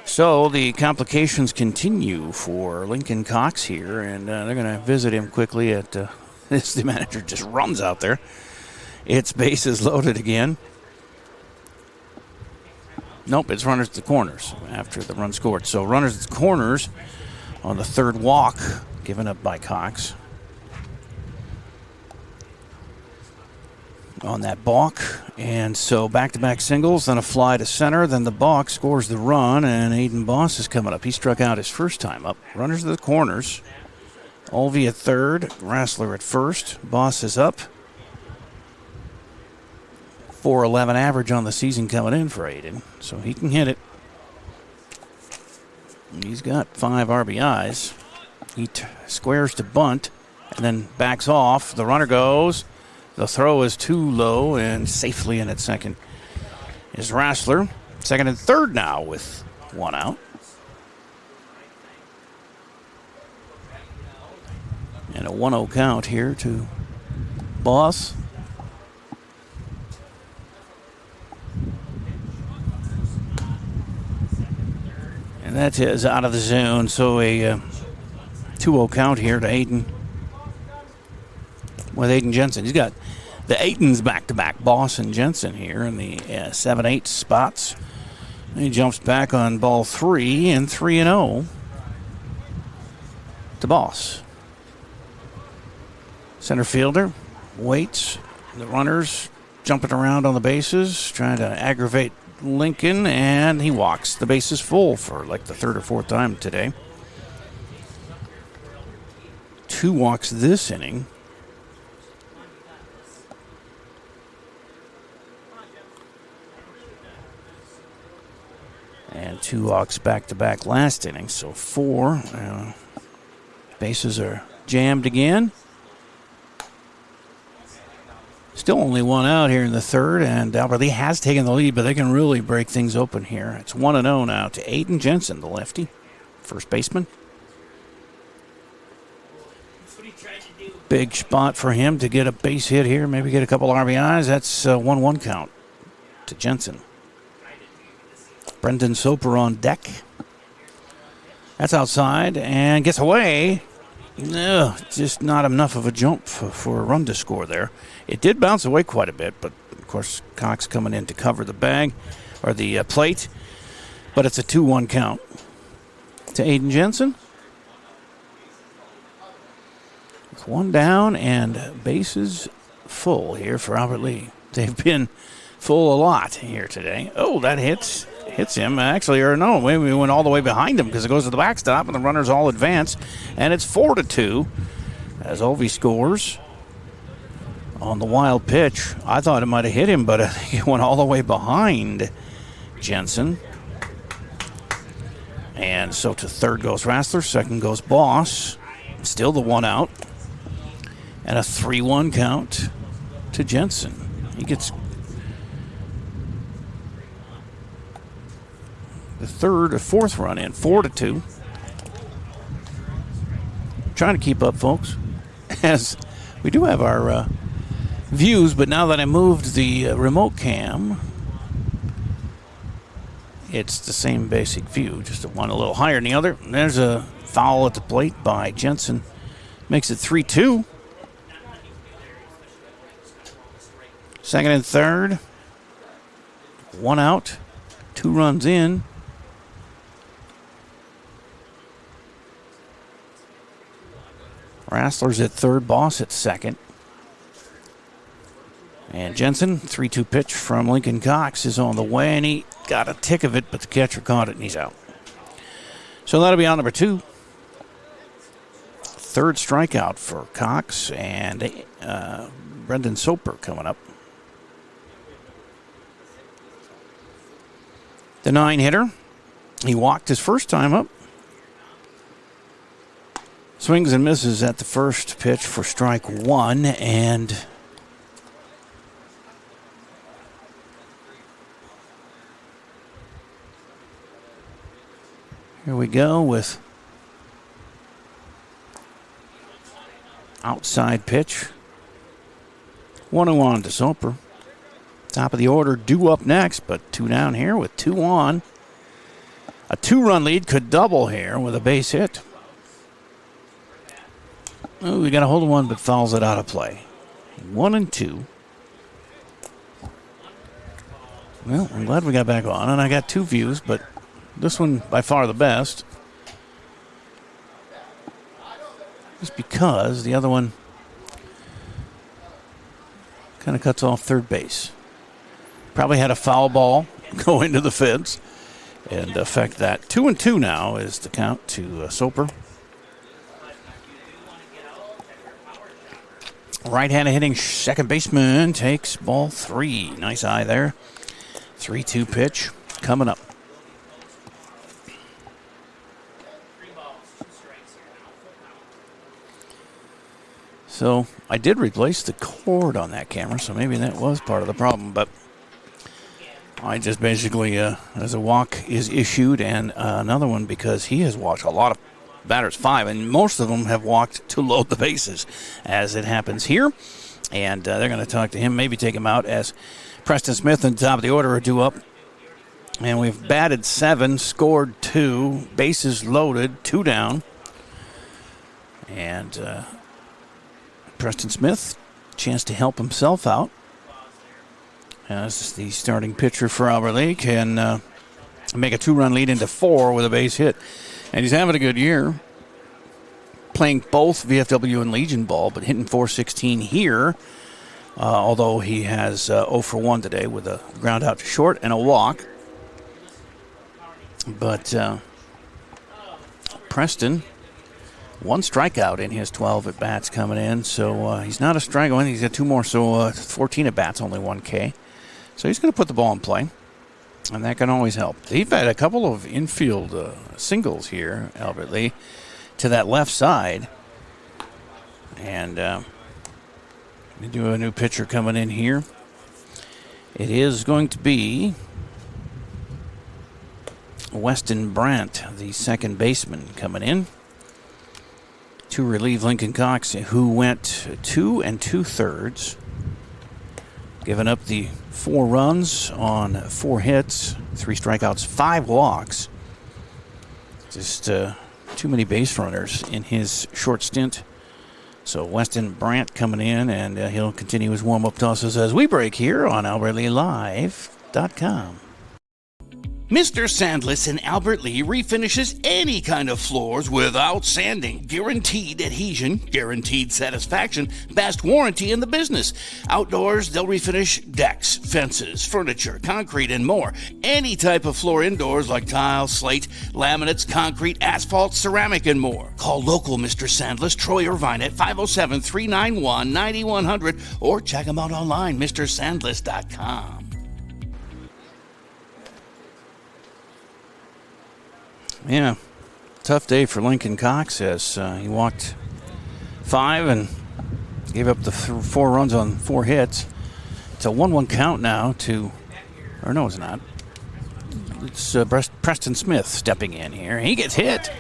So the complications continue for Lincoln Cox here, and they're going to visit him quickly at this. The manager just runs out there. It's bases loaded again. Nope, it's runners at the corners after the run scored. So runners at the corners on the third walk given up by Cox. On that balk, and so back-to-back singles, then a fly to center, then the balk scores the run, and Aiden Boss is coming up. He struck out his first time up. Runners to the corners. Olvey at third, Rassler at first. Boss is up. 4.11 average on the season coming in for Aiden, so he can hit it. He's got 5 RBIs. He squares to bunt, and then backs off. The runner goes. The throw is too low, and safely in at second is Rassler. Second and third now with 1 out. And a 1-0 count here to Boss. And that is out of the zone, so a 2-0 count here to Aiden. With Aiden Jensen. He's got the Aidens back-to-back, Boss and Jensen here in the 7-8 spots. He jumps back on ball 3 and 3-0 to Boss. Center fielder waits. The runners jumping around on the bases, trying to aggravate Lincoln, and he walks. The base is full for like the 3rd or 4th time today. 2 walks this inning. And 2 walks back-to-back last inning, so 4. Bases are jammed again. Still only 1 out here in the 3rd, and Albert Lea has taken the lead, but they can really break things open here. It's 1-0 now to Aiden Jensen, the lefty, first baseman. Big spot for him to get a base hit here, maybe get a couple RBIs. That's a 1-1 count to Jensen. Brendan Soper on deck. That's outside and gets away. No, just not enough of a jump for a run to score there. It did bounce away quite a bit, but of course Cox coming in to cover the bag or the plate. But it's a 2-1 count to Aiden Jensen. With one down and bases full here for Albert Lee. They've been full a lot here today. Oh, that hits him, actually, or no, we went all the way behind him because it goes to the backstop and the runners all advance, and it's 4-2 as Ovi scores on the wild pitch. I thought it might have hit him, but I think it went all the way behind Jensen. And so to third goes Rassler, second goes Boss. Still the one out. And a 3-1 count to Jensen. He gets the fourth run in, 4-2. Trying to keep up, folks, as we do have our views, but now that I moved the remote cam, it's the same basic view, just one a little higher than the other. And there's a foul at the plate by Jensen. Makes it 3-2. Second and third. One out. 2 runs in. Rassler's at third, Boss at second. And Jensen, 3-2 pitch from Lincoln Cox is on the way, and he got a tick of it, but the catcher caught it, and he's out. So that'll be out number 2. Third strikeout for Cox, and Brendan Soper coming up. The 9-hitter. He walked his first time up. Swings and misses at the first pitch for strike 1, and here we go with outside pitch. 1-0 to Soper. Top of the order due up next, but 2 down here with 2 on. A 2-run lead could double here with a base hit. Oh, we got a hold of one, but fouls it out of play. 1-2. Well, I'm glad we got back on, and I got 2 views, but this one by far the best. Just because the other one kind of cuts off third base. Probably had a foul ball go into the fence and affect that. 2-2 now is the count to Soper. Right-handed hitting second baseman takes ball 3. Nice eye there. 3-2 pitch coming up. So I did replace the cord on that camera, so maybe that was part of the problem. But I just basically, as a walk is issued, and another one because he has walked a lot of batters, 5, and most of them have walked to load the bases, as it happens here. And they're going to talk to him, maybe take him out, as Preston Smith and top of the order are due up. And we've batted 7, scored 2, bases loaded, 2 down. And Preston Smith, chance to help himself out, as the starting pitcher for Albert Lee can make a 2-run lead into 4 with a base hit. And he's having a good year, playing both VFW and Legion ball, but hitting .416 here, although he has 0 for 1 today with a ground out to short and a walk. But Preston, 1 strikeout in his 12 at-bats coming in, so he's not a strikeout. He's got 2 more, so 14 at-bats, only 1 K. So he's going to put the ball in play, and that can always help. They've had a couple of infield singles here, Albert Lee, to that left side. And we do a new pitcher coming in here. It is going to be Weston Brandt, the second baseman, coming in to relieve Lincoln Cox, who went 2 2/3, giving up the 4 runs on 4 hits, 3 strikeouts, 5 walks. Just too many base runners in his short stint. So Weston Brandt coming in, and he'll continue his warm-up tosses as we break here on AlbertLeeLive.com. Mr. Sandless in Albert Lee refinishes any kind of floors without sanding. Guaranteed adhesion, guaranteed satisfaction, best warranty in the business. Outdoors, they'll refinish decks, fences, furniture, concrete, and more. Any type of floor indoors like tile, slate, laminates, concrete, asphalt, ceramic, and more. Call local Mr. Sandless, Troy Irvine at 507-391-9100 or check him out online, mrsandless.com. Yeah, tough day for Lincoln Cox as he walked 5 and gave up the 4 runs on 4 hits. It's a 1-1 count now to, or no, it's not. It's Preston Smith stepping in here. He gets hit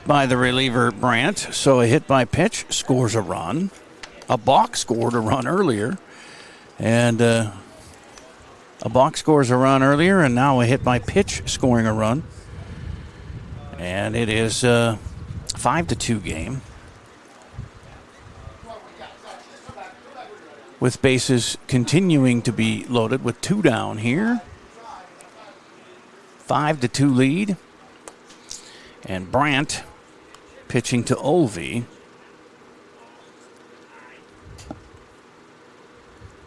by the reliever Brandt, so a hit by pitch scores a run. A balk scored a run earlier, and a balk scores a run earlier, and now a hit by pitch scoring a run. And it is a 5-2 game with bases continuing to be loaded with 2 down here. 5-2 lead. And Brandt pitching to Olvey.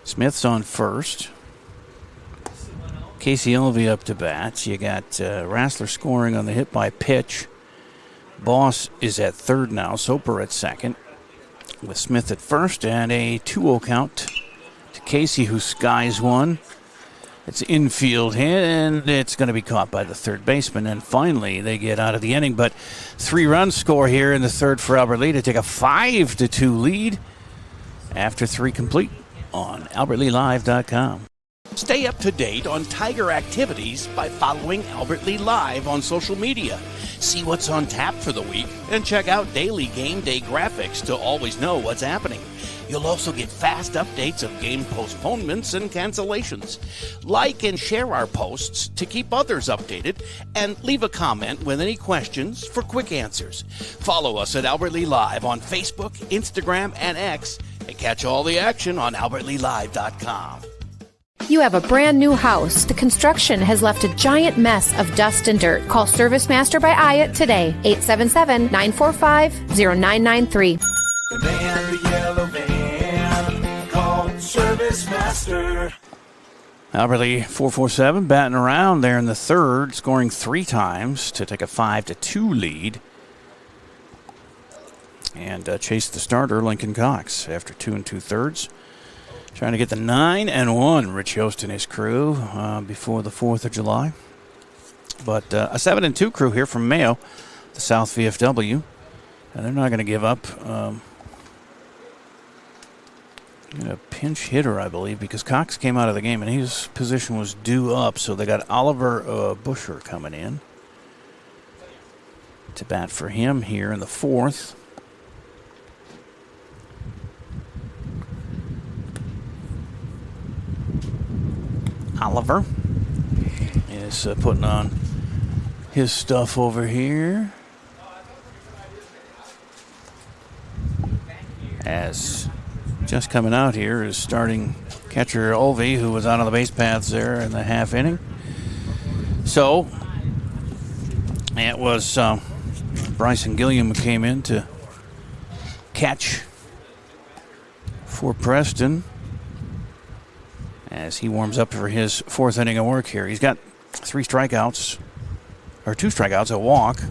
Smith's on first. Casey Elvey up to bat. You got Rassler scoring on the hit by pitch. Boss is at third now. Soper at second. With Smith at first and a 2-0 count to Casey, who skies one. It's infield hit and it's going to be caught by the third baseman. And finally they get out of the inning. But 3 runs score here in the third for Albert Lee to take a 5-2 lead after 3 complete on AlbertLeeLive.com. Stay up to date on Tiger activities by following Albert Lee Live on social media. See what's on tap for the week and check out daily game day graphics to always know what's happening. You'll also get fast updates of game postponements and cancellations. Like and share our posts to keep others updated and leave a comment with any questions for quick answers. Follow us at Albert Lee Live on Facebook, Instagram, and X, and catch all the action on AlbertLeeLive.com. You have a brand new house. The construction has left a giant mess of dust and dirt. Call Service Master by Ayat today, 877-945-0993. The man in the yellow van, called Service Master. Albert Lee 4-4-7 batting around there in the third, scoring 3 times to take a 5-2 lead. And chase the starter, Lincoln Cox, after 2 2/3. Trying to get the 9-1, Rich Yost and his crew, before the 4th of July. But a 7-2 crew here from Mayo, the South VFW. And they're not going to give up. A pinch hitter, I believe, because Cox came out of the game and his position was due up. So they got Oliver Busher coming in to bat for him here in the 4th. Oliver is putting on his stuff over here. As just coming out here is starting catcher Olvey, who was out on the base paths there in the half inning. So it was Bryson Gilliam who came in to catch for Preston as he warms up for his 4th inning of work here. He's got 2 strikeouts, a walk.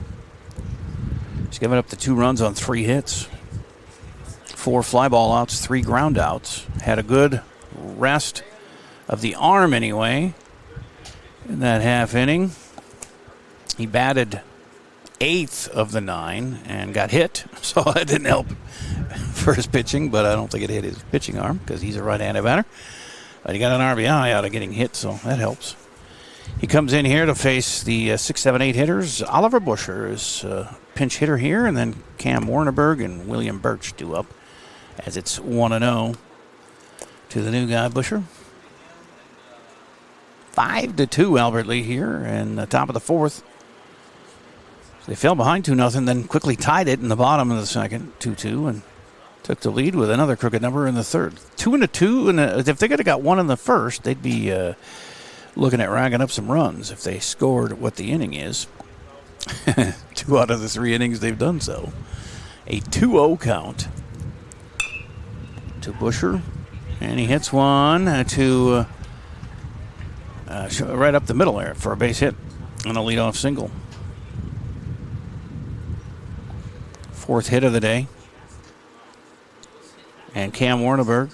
He's given up the 2 runs on 3 hits. 4 fly ball outs, 3 ground outs. Had a good rest of the arm anyway in that half inning. He batted 8th of the 9 and got hit, so that didn't help for his pitching, but I don't think it hit his pitching arm because he's a right-handed batter. But he got an RBI out of getting hit, so that helps. He comes in here to face the 6, 7, 8 hitters. Oliver Busher is pinch hitter here, and then Cam Warnerberg and William Birch do up as it's 1-0 to the new guy, Busher. 5-2 Albert Lee here, and the top of the 4th. They fell behind 2-0, then quickly tied it in the bottom of the second, 2-2, and took the lead with another crooked number in the third. 2-2, and if they could have got 1 in the first, they'd be looking at racking up some runs if they scored what the inning is. 2 out of the 3 innings they've done so. A 2-0 count to Busher, and he hits one to right up the middle there for a base hit on a leadoff single. 4th hit of the day. And Cam Warneberg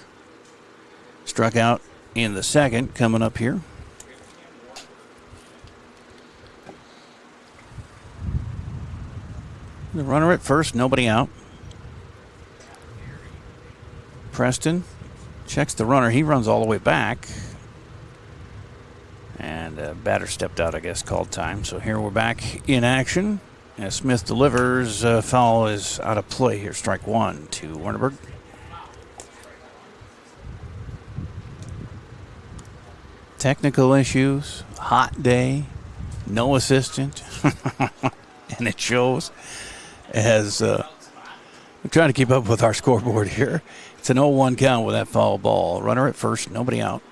struck out in the 2nd, coming up here. The runner at first, nobody out. Preston checks the runner. He runs all the way back. And batter stepped out, I guess, called time. So here we're back in action. As Smith delivers, foul is out of play here. Strike 1 to Warneberg. Technical issues, hot day, no assistant, and it shows as I'm trying to keep up with our scoreboard here. It's an 0-1 count with that foul ball. Runner at first, nobody out.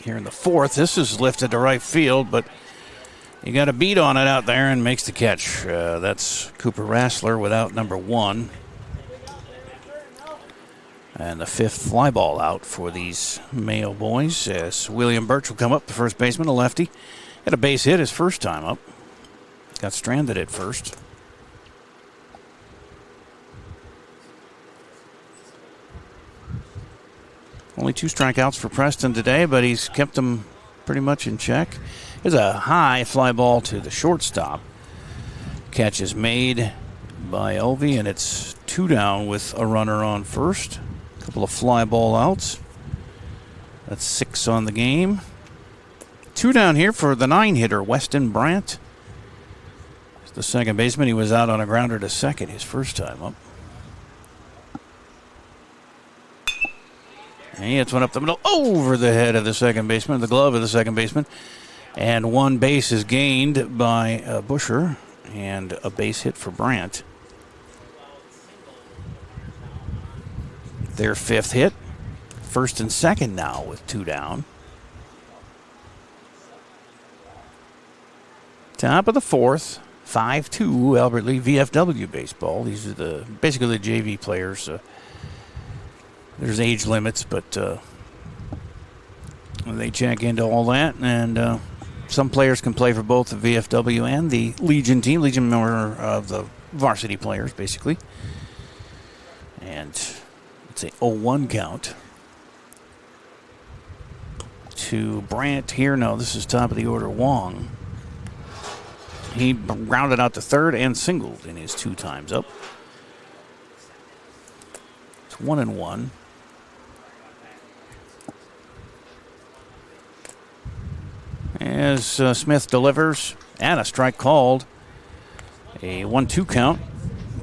Here in the 4th, this is lifted to right field, but you got a beat on it out there and makes the catch. That's Cooper Rassler without number 1. And the 5th fly ball out for these Mayo boys as William Birch will come up, the first baseman, a lefty. Had a base hit his first time up. Got stranded at first. Only 2 strikeouts for Preston today, but he's kept them pretty much in check. There's a high fly ball to the shortstop. Catch is made by Elvey, and it's 2 down with a runner on first. Couple of fly ball outs. That's 6 on the game. 2 down here for the 9-hitter, Weston Brandt. The second baseman, he was out on a grounder to second his first time up. And he hits one up the middle over the head of the second baseman, the glove of the second baseman. And 1 base is gained by Busher and a base hit for Brandt. Their 5th hit. 1st and 2nd now with 2 down. Top of the 4th. 5-2 Albert Lee VFW baseball. These are basically the JV players. There's age limits, but they check into all that. And some players can play for both the VFW and the Legion team. Legion member of the varsity players, basically. And it's a 0-1 count to Brandt here. No, this is top of the order, Wong. He rounded out to 3rd and singled in his 2 times up. It's 1-1. As Smith delivers, and a strike called. A 1-2 count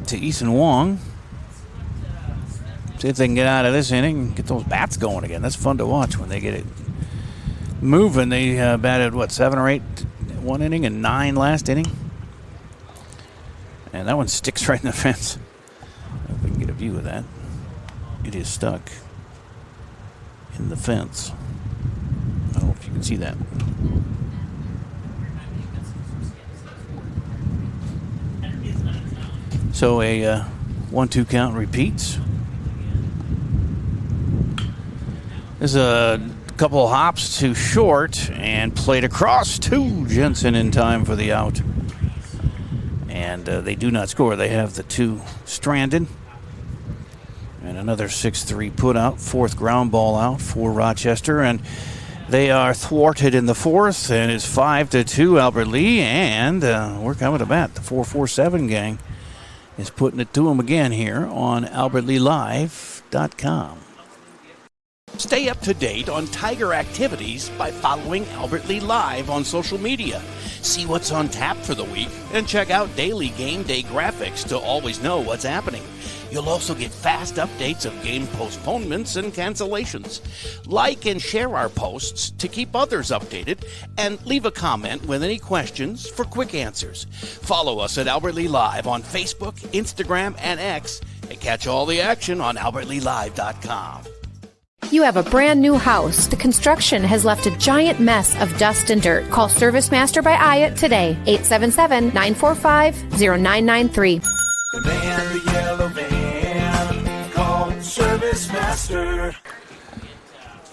to Eason Wong. See if they can get out of this inning and get those bats going again. That's fun to watch when they get it moving. They batted, 7 or 8 one inning and 9 last inning. And that one sticks right in the fence. If we can get a view of that. It is stuck in the fence. I don't know if you can see that. So a 1-2 count repeats. There's a couple of hops to short and played across to Jensen in time for the out. And they do not score. They have the 2 stranded. And another 6-3 put out. 4th ground ball out for Rochester. And they are thwarted in the 4th. And it's 5-2 Albert Lee. And we're coming to bat. The 447 gang is putting it to them again here on AlbertLeeLive.com. Stay up to date on Tiger activities by following Albert Lee Live on social media. See what's on tap for the week and check out daily game day graphics to always know what's happening. You'll also get fast updates of game postponements and cancellations. Like and share our posts to keep others updated, and leave a comment with any questions for quick answers. Follow us at Albert Lee Live on Facebook, Instagram, and X, and catch all the action on AlbertLeeLive.com. You have a brand new house. The construction has left a giant mess of dust and dirt. Call Service Master by Ayat today. 877-945-0993. The man, the yellow van, call Service Master.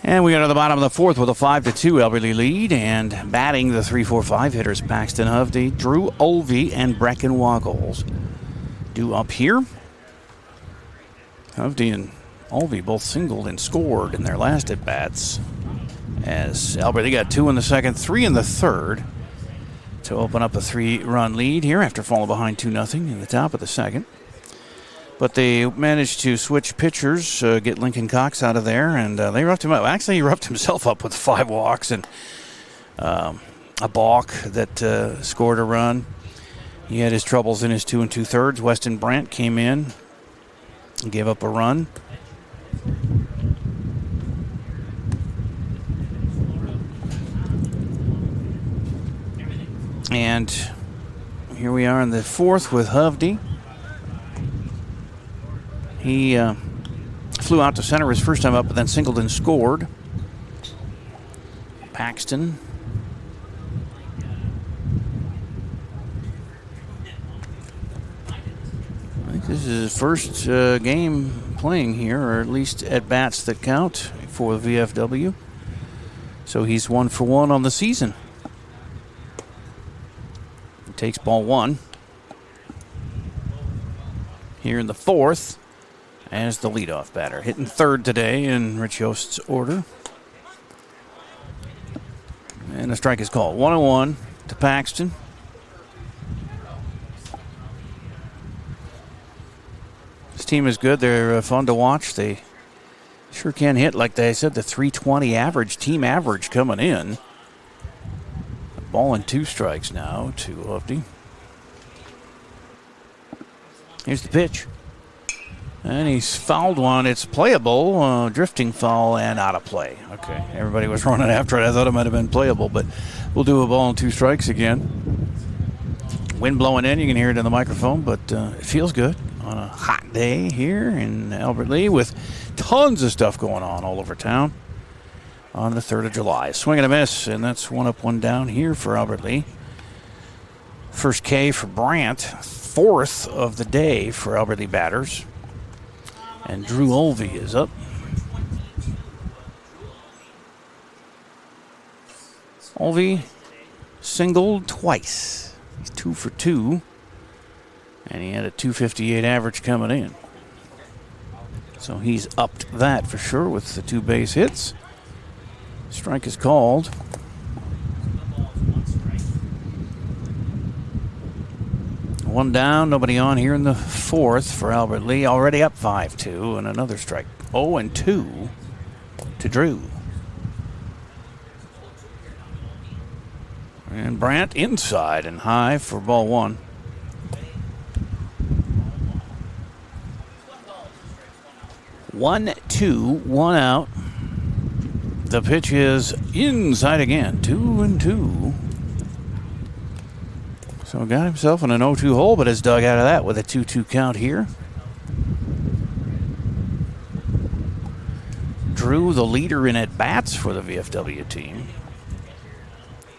And we go to the bottom of the fourth with a 5-2 Alberley lead, and batting the 3-4-5 hitters Paxton Hovde, Drew Olvey, and Brecken Waggles. Due up here. Hovde and Olvey both singled and scored in their last at-bats, as Alberley got 2 in the second, 3 in the third, to open up a 3-run lead here after falling behind 2-0 in the top of the second. But they managed to switch pitchers, get Lincoln Cox out of there, and they roughed him up. Actually, he roughed himself up with 5 walks and a balk that scored a run. He had his troubles in his 2 2/3. Weston Brandt came in and gave up a run. And here we are in the fourth with Hovde. He flew out to center his first time up, but then singled and scored. Paxton. I think this is his first game playing here, or at least at bats that count for the VFW. So he's 1 for 1 on the season. He takes ball 1. Here in the fourth, as the leadoff batter. Hitting third today in Rich Yost's order. And a strike is called. 1-1 to Paxton. This team is good. They're fun to watch. They sure can hit, like they said, the 320 average, team average coming in. A ball and 2 strikes now to Hovde. Here's the pitch. And he's fouled one. It's playable, drifting foul, and out of play. Okay, everybody was running after it. I thought it might have been playable, but we'll do a ball and 2 strikes again. Wind blowing in. You can hear it in the microphone, but it feels good on a hot day here in Albert Lea with tons of stuff going on all over town on the 3rd of July. Swing and a miss, and that's 1 up, 1 down here for Albert Lea. First K for Brandt, 4th of the day for Albert Lea batters. And Drew Olvey is up. Olvey singled twice. He's 2 for 2. And he had a 258 average coming in. So he's upped that for sure with the 2 base hits. Strike is called. One down, nobody on here in the fourth for Albert Lea. Already up 5-2, and another strike. 0-2 to Drew. And Brandt inside and high for ball 1. One, 2, 1 out. The pitch is inside again. 2-2. So got himself in an 0-2 hole, but has dug out of that with a 2-2 count here. Drew, the leader in at-bats for the VFW team.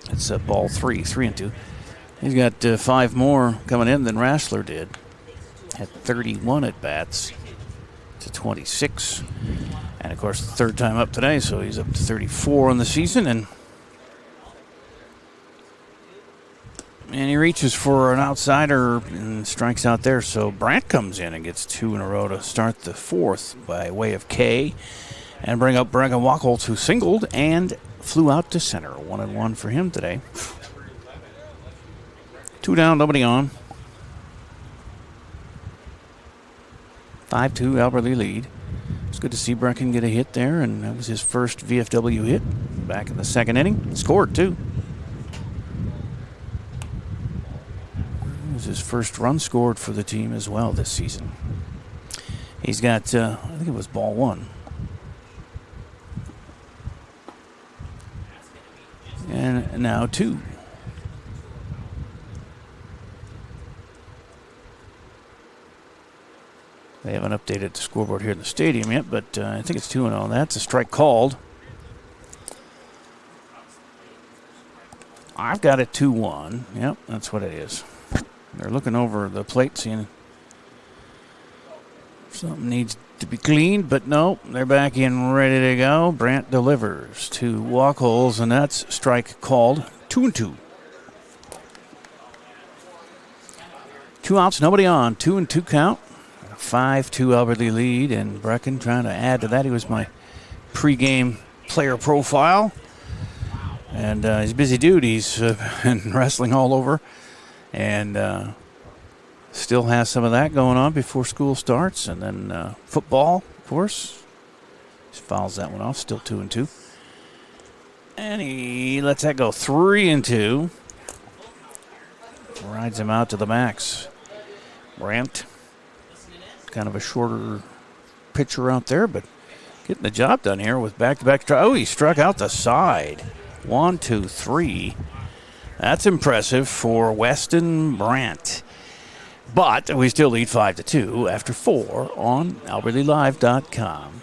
It's ball 3, 3-2. He's got 5 more coming in than Rassler did. Had 31 at-bats to 26. And, of course, the 3rd time up today, so he's up to 34 on the season. And he reaches for an outsider and strikes out there. So Brandt comes in and gets 2 in a row to start the 4th by way of K. And bring up Brecken Waggles, who singled and flew out to center. 1-1 for him today. 2 down, nobody on. 5-2, Albert Lea lead. It's good to see Brecken get a hit there, and that was his first VFW hit back in the 2nd inning. Scored, too. It was his first run scored for the team as well this season. He's got, I think it was ball 1. And now 2. They haven't updated the scoreboard here in the stadium yet, but I think it's 2-0. That's a strike called. I've got it 2-1. Yep, that's what it is. They're looking over the plate, seeing something needs to be cleaned, but no, they're back in, ready to go. Brandt delivers to Walkholes, and that's strike called. 2-2. 2 outs, nobody on. 2-2 count. 5-2 Albert Lee lead, and Brecken trying to add to that. He was my pregame player profile. And he's a busy dude. He's been wrestling all over. And still has some of that going on before school starts. And then football, of course. He fouls that one off. Still 2-2. And he lets that go 3-2. Rides him out to the max. Brandt. Kind of a shorter pitcher out there, but getting the job done here with back-to-back. Oh, he struck out the side. 1, 2, 3. That's impressive for Weston Brandt. But we still lead 5-2 after 4 on AlbertLeeLive.com.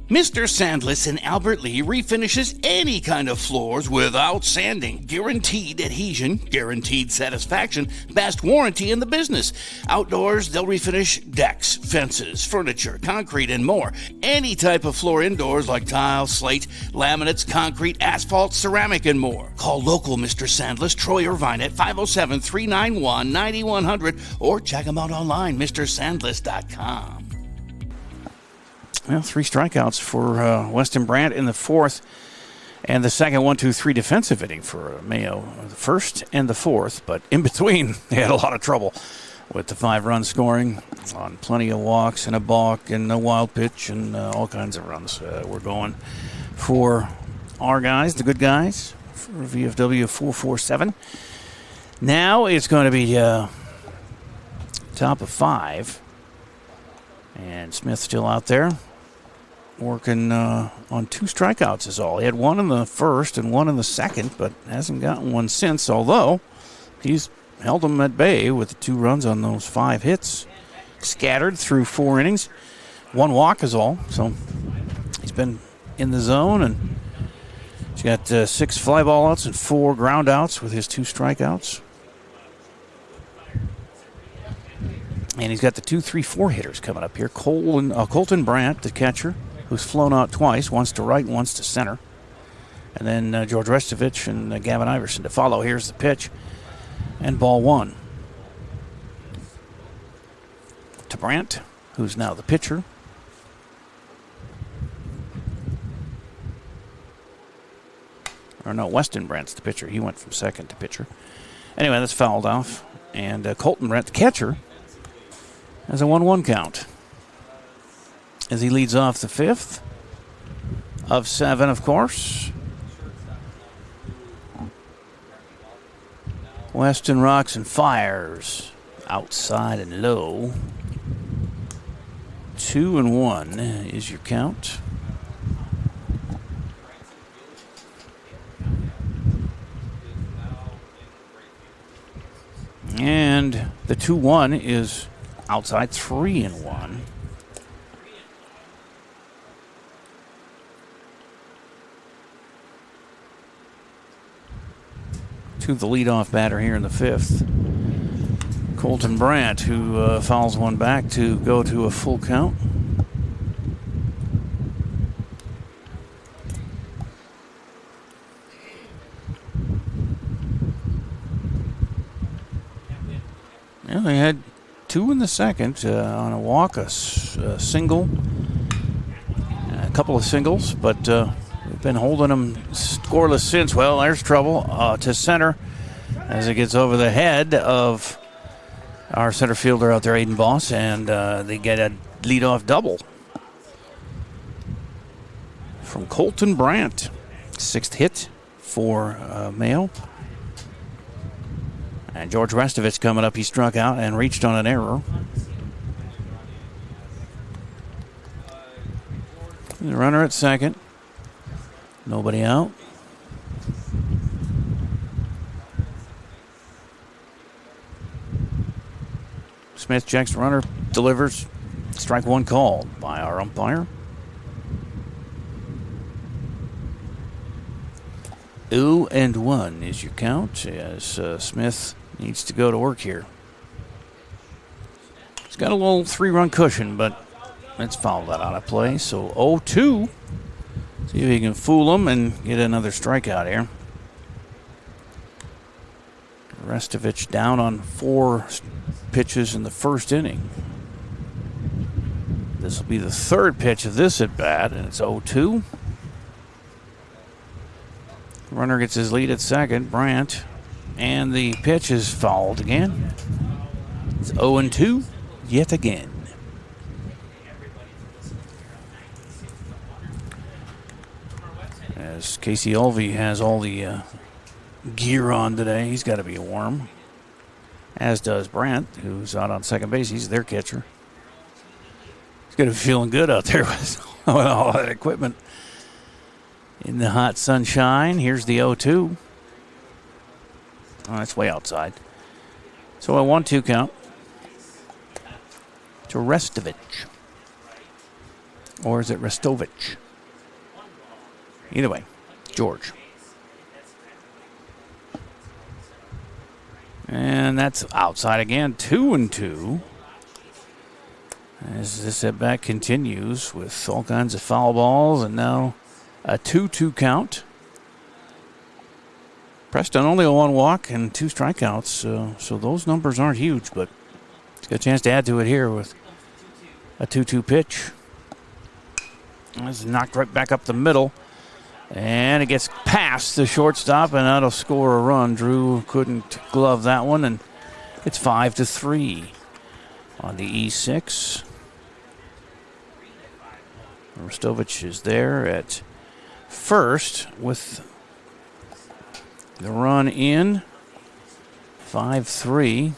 Mr. Sandless in Albert Lee refinishes any kind of floors without sanding. Guaranteed adhesion, guaranteed satisfaction, best warranty in the business. Outdoors, they'll refinish decks, fences, furniture, concrete, and more. Any type of floor indoors like tile, slate, laminates, concrete, asphalt, ceramic, and more. Call local Mr. Sandless, Troy Irvine at 507-391-9100 or check him out online, MrSandless.com. Well, 3 strikeouts for Weston Brandt in the 4th, and the second 1-2-3 defensive inning for Mayo, the 1st and the 4th. But in between, they had a lot of trouble with the 5-run scoring on plenty of walks and a balk and a wild pitch and all kinds of runs were going for our guys, the good guys, for VFW 447. Now it's going to be top of 5, and Smith still out there. Working on 2 strikeouts is all. He had 1 in the 1st and 1 in the 2nd, but hasn't gotten one since, although he's held them at bay with the 2 runs on those 5 hits. Scattered through 4 innings. 1 walk is all, so he's been in the zone, and he's got 6 fly ball outs and 4 ground outs with his 2 strikeouts. And he's got the 2, 3, 4 hitters coming up here. Colton Brandt, the catcher, who's flown out twice, once to right, once to center. And then George Restovich and Gavin Iverson to follow. Here's the pitch. And ball 1. To Brandt, who's now the pitcher. Or no, Weston Brandt's the pitcher. He went from second to pitcher. Anyway, that's fouled off. And Colton Brandt, the catcher, has a 1-1 count as he leads off the 5th of 7, of course. Weston rocks and fires outside and low. 2-1 is your count. And the 2-1 is outside. 3-1. To the leadoff batter here in the 5th. Colton Brandt, who fouls one back to go to a full count. Yeah, they had 2 in the 2nd on a walk, a single, a couple of singles, but we've been holding them scoreless since. Well, there's trouble to center as it gets over the head of our center fielder out there, Aiden Boss, and they get a leadoff double from Colton Brandt. 6th hit for Mayo. And George Restovich coming up. He struck out and reached on an error. The runner at second. Nobody out. Smith checks the runner, delivers. Strike one called by our umpire. 0-1 is your count as Smith needs to go to work here. He's got a little 3-run cushion, but it's fouled that out of play. So 0-2. See if he can fool him and get another strikeout here. Restovich down on 4 pitches in the first inning. This will be the 3rd pitch of this at bat, and it's 0-2. Runner gets his lead at second, Brandt, and the pitch is fouled again. It's 0-2 yet again. As Casey Olvey has all the gear on today, he's got to be warm. As does Brandt, who's out on second base. He's their catcher. He's going to be feeling good out there with all that equipment. In the hot sunshine, here's the 0-2. Oh, that's way outside. So a 1-2 count to Restovich. Or is it Restovich? Either way, George. And that's outside again, 2-2. As this at bat continues with all kinds of foul balls, and now a 2-2 count. Preston only a 1 walk and 2 strikeouts, so those numbers aren't huge, but he's got a chance to add to it here with a 2-2 pitch. This is knocked right back up the middle, and it gets past the shortstop, and that'll score a run. Drew couldn't glove that one, and it's 5-3 on the E6. Restovich is there at first with the run in. 5-3.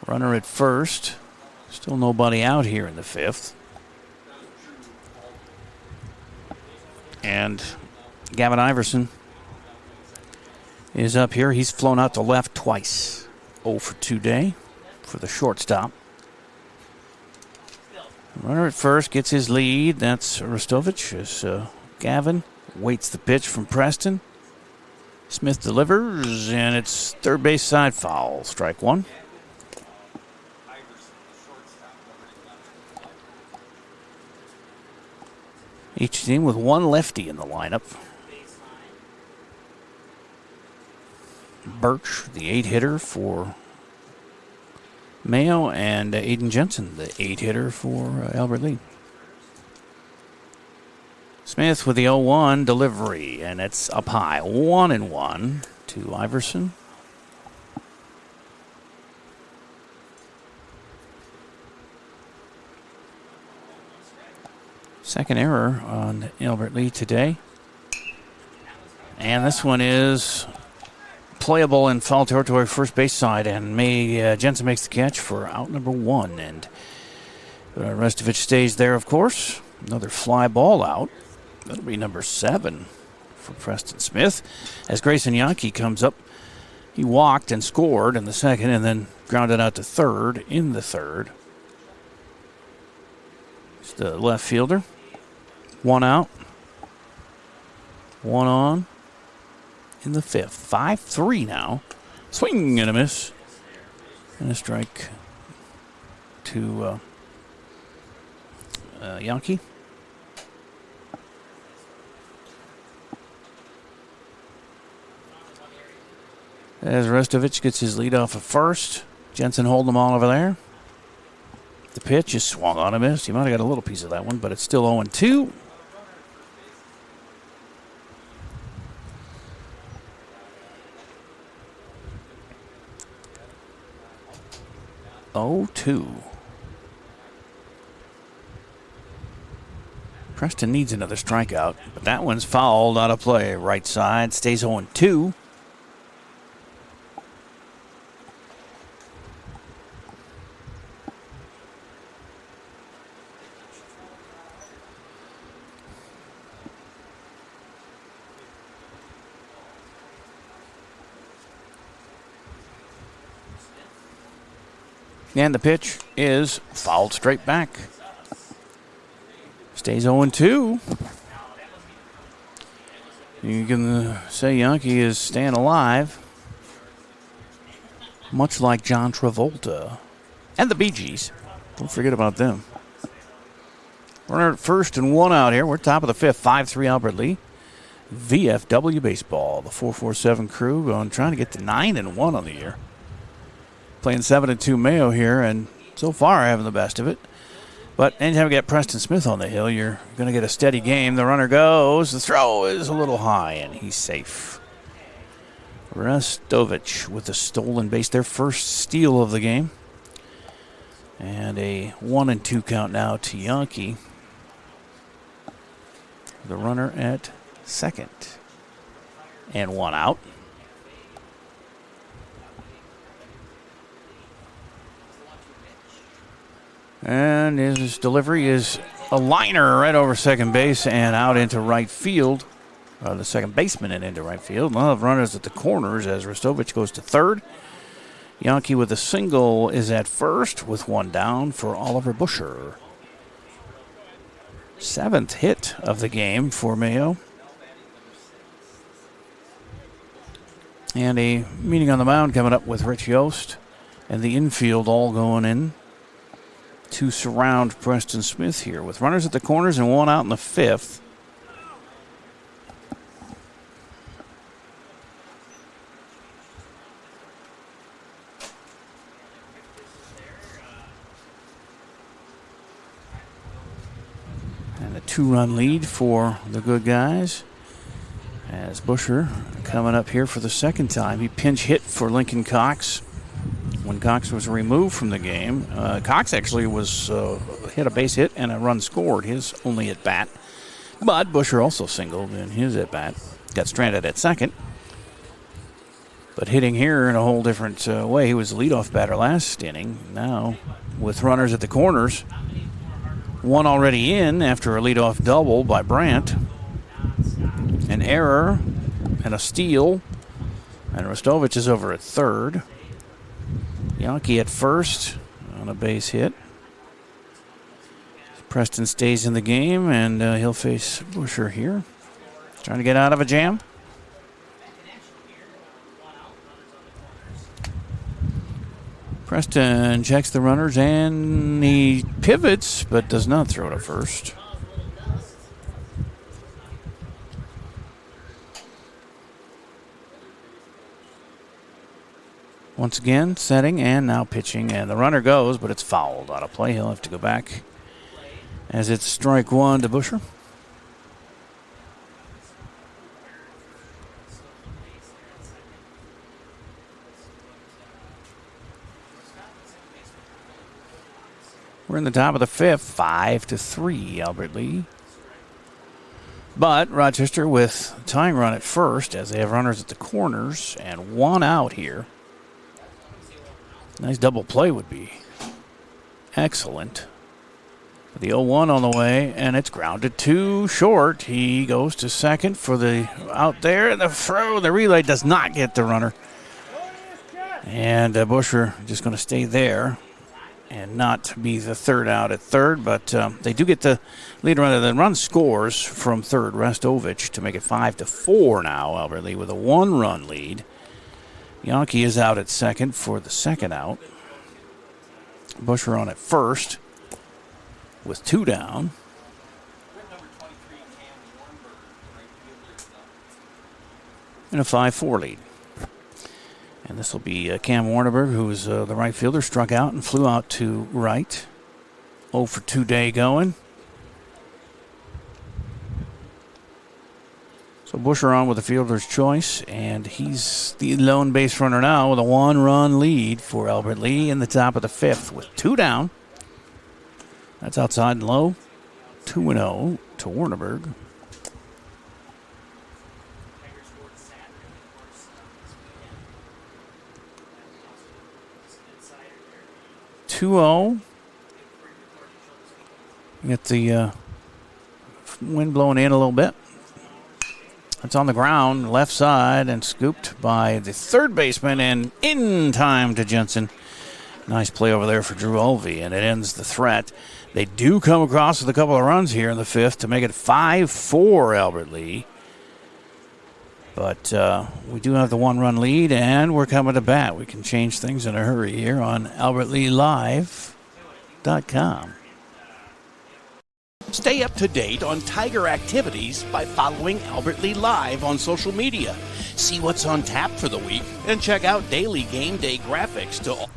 Runner at first. Still nobody out here in the 5th. And Gavin Iverson is up here. He's flown out to left twice. 0 for 2 day for the shortstop. Runner at first gets his lead. That's Restovich as Gavin waits the pitch from Preston. Smith delivers, and it's third base side foul. Strike one. Each team with one lefty in the lineup. Birch, the 8-hitter for Mayo, and Aiden Jensen, the 8-hitter for Albert Lee. Smith with the 0-1 delivery, and it's up high. 1-1 to Iverson. Second error on Albert Lee today. And this one is playable in foul territory, first base side, and Jensen makes the catch for out number 1. And Restovich stays there, of course. Another fly ball out. That'll be number 7 for Preston Smith. As Grayson Yankee comes up, he walked and scored in the second and then grounded out to third in the third. It's the left fielder. 1 out. 1 on in the 5th. 5-3 now. Swing and a miss. And a strike to Yankee. As Restovich gets his lead off of first. Jensen holding them all over there. The pitch is swung on a miss. He might have got a little piece of that one, but it's still 0-2. Preston needs another strikeout, but that one's fouled out of play. Right side stays 0-2. And the pitch is fouled straight back. Stays 0-2. You can say Yankee is staying alive, much like John Travolta and the Bee Gees. Don't forget about them. Runner at first and one out here. We're top of the fifth, 5-3 Albert Lee. VFW baseball. The 447 crew trying to get to 9-1 on the year. Playing 7-2 Mayo here, and so far having the best of it. But anytime we get Preston Smith on the hill, you're going to get a steady game. The runner goes. The throw is a little high, and he's safe. Restovich with the stolen base, their first steal of the game. And a 1-2 count now to Yankee. The runner at second. And one out. And his delivery is a liner right over second base and out into right field. The second baseman and into right field. A lot of runners at the corners as Restovich goes to third. Yankee with a single is at first with one down for Oliver Busher. 7th hit of the game for Mayo. And a meeting on the mound coming up with Rich Yost and the infield all going in to surround Preston Smith here with runners at the corners and one out in the fifth. And a 2-run lead for the good guys as Busher coming up here for the second time. He pinch hit for Lincoln Cox when Cox was removed from the game. Cox actually was hit a base hit and a run scored, his only at bat. But Busher also singled in his at bat. Got stranded at second. But hitting here in a whole different way. He was the leadoff batter last inning. Now, with runners at the corners, one already in after a leadoff double by Brandt. An error and a steal. And Restovich is over at third. Yankee at first on a base hit. Preston stays in the game, and he'll face Busher here. Trying to get out of a jam. Preston checks the runners, and he pivots, but does not throw to first. Once again, setting and now pitching, and the runner goes, but it's fouled out of play. He'll have to go back as it's strike one to Busher. We're in the top of the fifth, 5-3, Albert Lee. But Rochester with a tying run at first as they have runners at the corners and one out here. Nice double play would be excellent. The 0-1 on the way, and it's grounded too short. He goes to second for the out there, and the throw, the relay does not get the runner. And Busher just going to stay there and not be the third out at third, but they do get the lead runner. The run scores from third, Restovich, to make it 5-4 now, Albert Lee, with a 1-run lead. Yankee is out at second for the second out. Busher on at first with two down. And a 5-4 lead. And this will be Cam Warneberg, who's the right fielder, struck out and flew out to right. 0 for 2 day going. So Busher on with the fielder's choice, and he's the lone base runner now with a 1-run lead for Albert Lee in the top of the fifth with two down. That's outside and low. 2-0 to Warneberg. Get the wind blowing in a little bit. It's on the ground, left side, and scooped by the third baseman, and in time to Jensen. Nice play over there for Drew Ulvey, and it ends the threat. They do come across with a couple of runs here in the fifth to make it 5-4 Albert Lee. But we do have the one-run lead, and we're coming to bat. We can change things in a hurry here on AlbertLeeLive.com. Stay up to date on Tiger activities by following Albert Lee Live on social media. See what's on tap for the week and check out daily game day graphics to...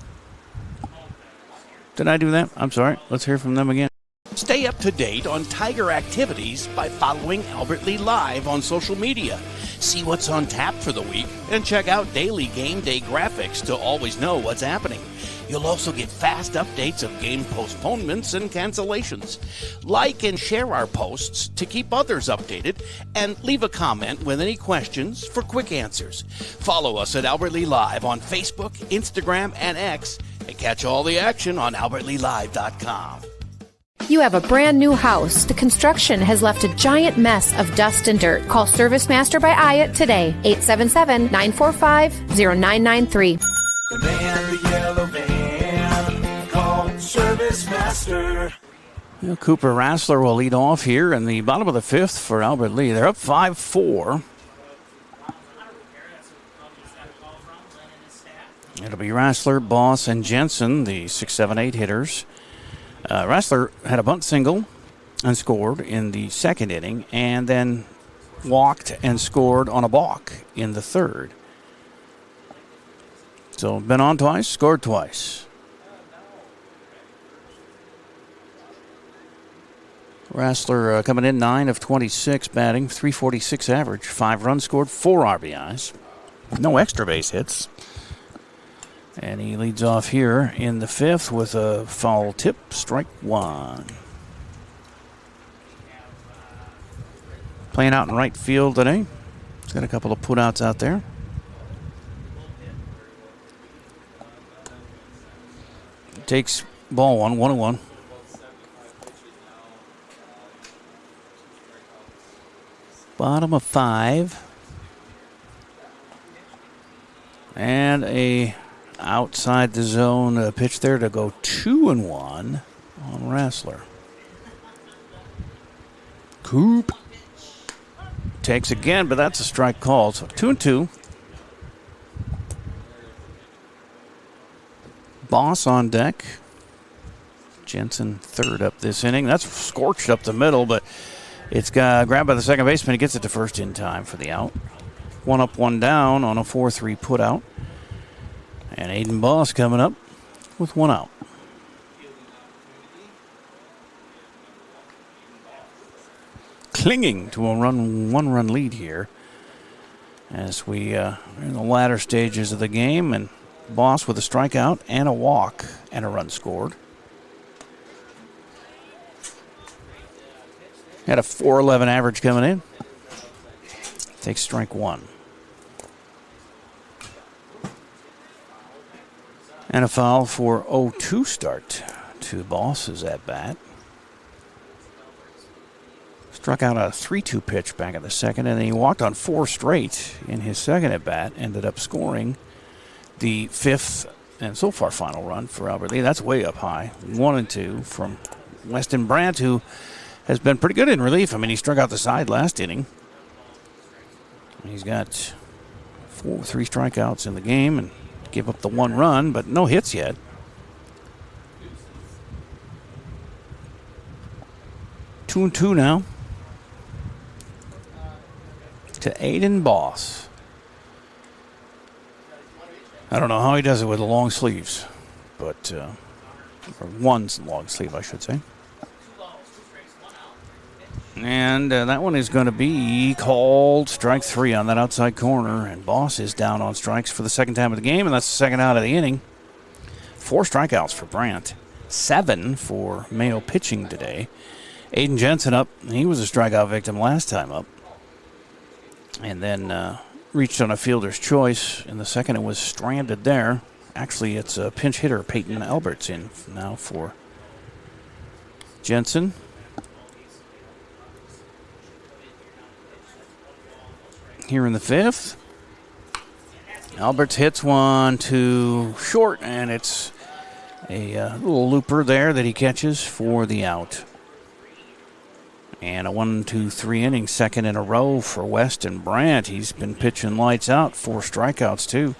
Did I do that? I'm sorry. Let's hear from them again. Stay up to date on Tiger activities by following Albert Lee Live on social media. See what's on tap for the week and check out daily game day graphics to always know what's happening. You'll also get fast updates of game postponements and cancellations. Like and share our posts to keep others updated, and leave a comment with any questions for quick answers. Follow us at Albert Lee Live on Facebook, Instagram, and X, and catch all the action on AlbertLeeLive.com. You have a brand new house. The construction has left a giant mess of dust and dirt. Call Service Master by Ayat today. 877-945-0993. The man, the yellow van, called Service Master. Well, Cooper Rassler will lead off here in the bottom of the fifth for Albert Lee. They're up 5-4. It'll be Rassler, Boss, and Jensen, the 6, 7, 8 hitters. Rassler had a bunt single and scored in the second inning, and then walked and scored on a balk in the third. So been on twice, scored twice. Rassler coming in 9 of 26 batting, 346 average, 5 runs scored, 4 RBIs. No extra base hits. And he leads off here in the fifth with a foul tip, strike one. Playing out in right field today. He's got a couple of putouts out there. Takes ball one, 1-1. Bottom of 5. And a outside the zone pitch there to go 2-1 on Rassler. Coop takes again, but that's a strike called. So 2-2. Boss on deck. Jensen third up this inning. That's scorched up the middle, but it's got grabbed by the second baseman. He gets it to first in time for the out. 1 up, 1 down on a 4-3 putout. And Aiden Boss coming up with 1 out. Clinging to a 1-run lead here as we are in the latter stages of the game, and Boss with a strikeout and a walk and a run scored. Had a 4.11 average coming in. Takes strike one. And a foul for 0-2 start to Boss's at bat. Struck out a 3-2 pitch back in the second, and then he walked on 4 straight in his second at bat. Ended up scoring the 5th and so far final run for Albert Lee. That's way up high. 1-2 from Weston Brandt, who has been pretty good in relief. I mean, he struck out the side last inning. He's got 3 strikeouts in the game and give up the 1 run, but no hits yet. Two and two now to Aiden Boss. I don't know how he does it with the long sleeves, but or one long sleeve, I should say. And that one is going to be called strike 3 on that outside corner. And Boss is down on strikes for the second time of the game, and that's the second out of the inning. 4 strikeouts for Brandt. 7 for Mayo pitching today. Aiden Jensen up. He was a strikeout victim last time up. And then reached on a fielder's choice in the second. It was stranded there. Actually, it's a pinch hitter, Peyton Alberts, in now for Jensen. Here in the 5th, Alberts hits one to short, and it's A little looper there that he catches for the out. And a 1-2-3 inning second in a row for Weston Brandt. He's been pitching lights out, 4 strikeouts too.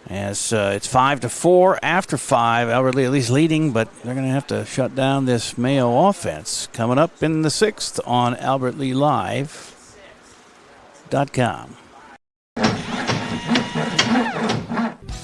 As it's 5-4 after 5, Albert Lee at least leading, but they're going to have to shut down this Mayo offense. Coming up in the 6th on AlbertLeeLive.com.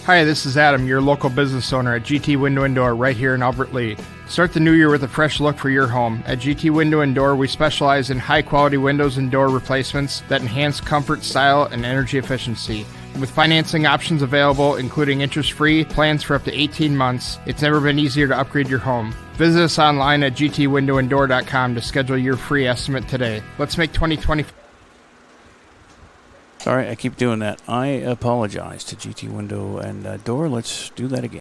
Hi, this is Adam, your local business owner at GT Window and Door right here in Albert Lee. Start the new year with a fresh look for your home. At GT Window and Door, we specialize in high-quality windows and door replacements that enhance comfort, style, and energy efficiency. With financing options available, including interest-free plans for up to 18 months, it's never been easier to upgrade your home. Visit us online at gtwindowanddoor.com to schedule your free estimate today. Let's make 2020... Sorry, I keep doing that. I apologize to GT Window and Door. Let's do that again.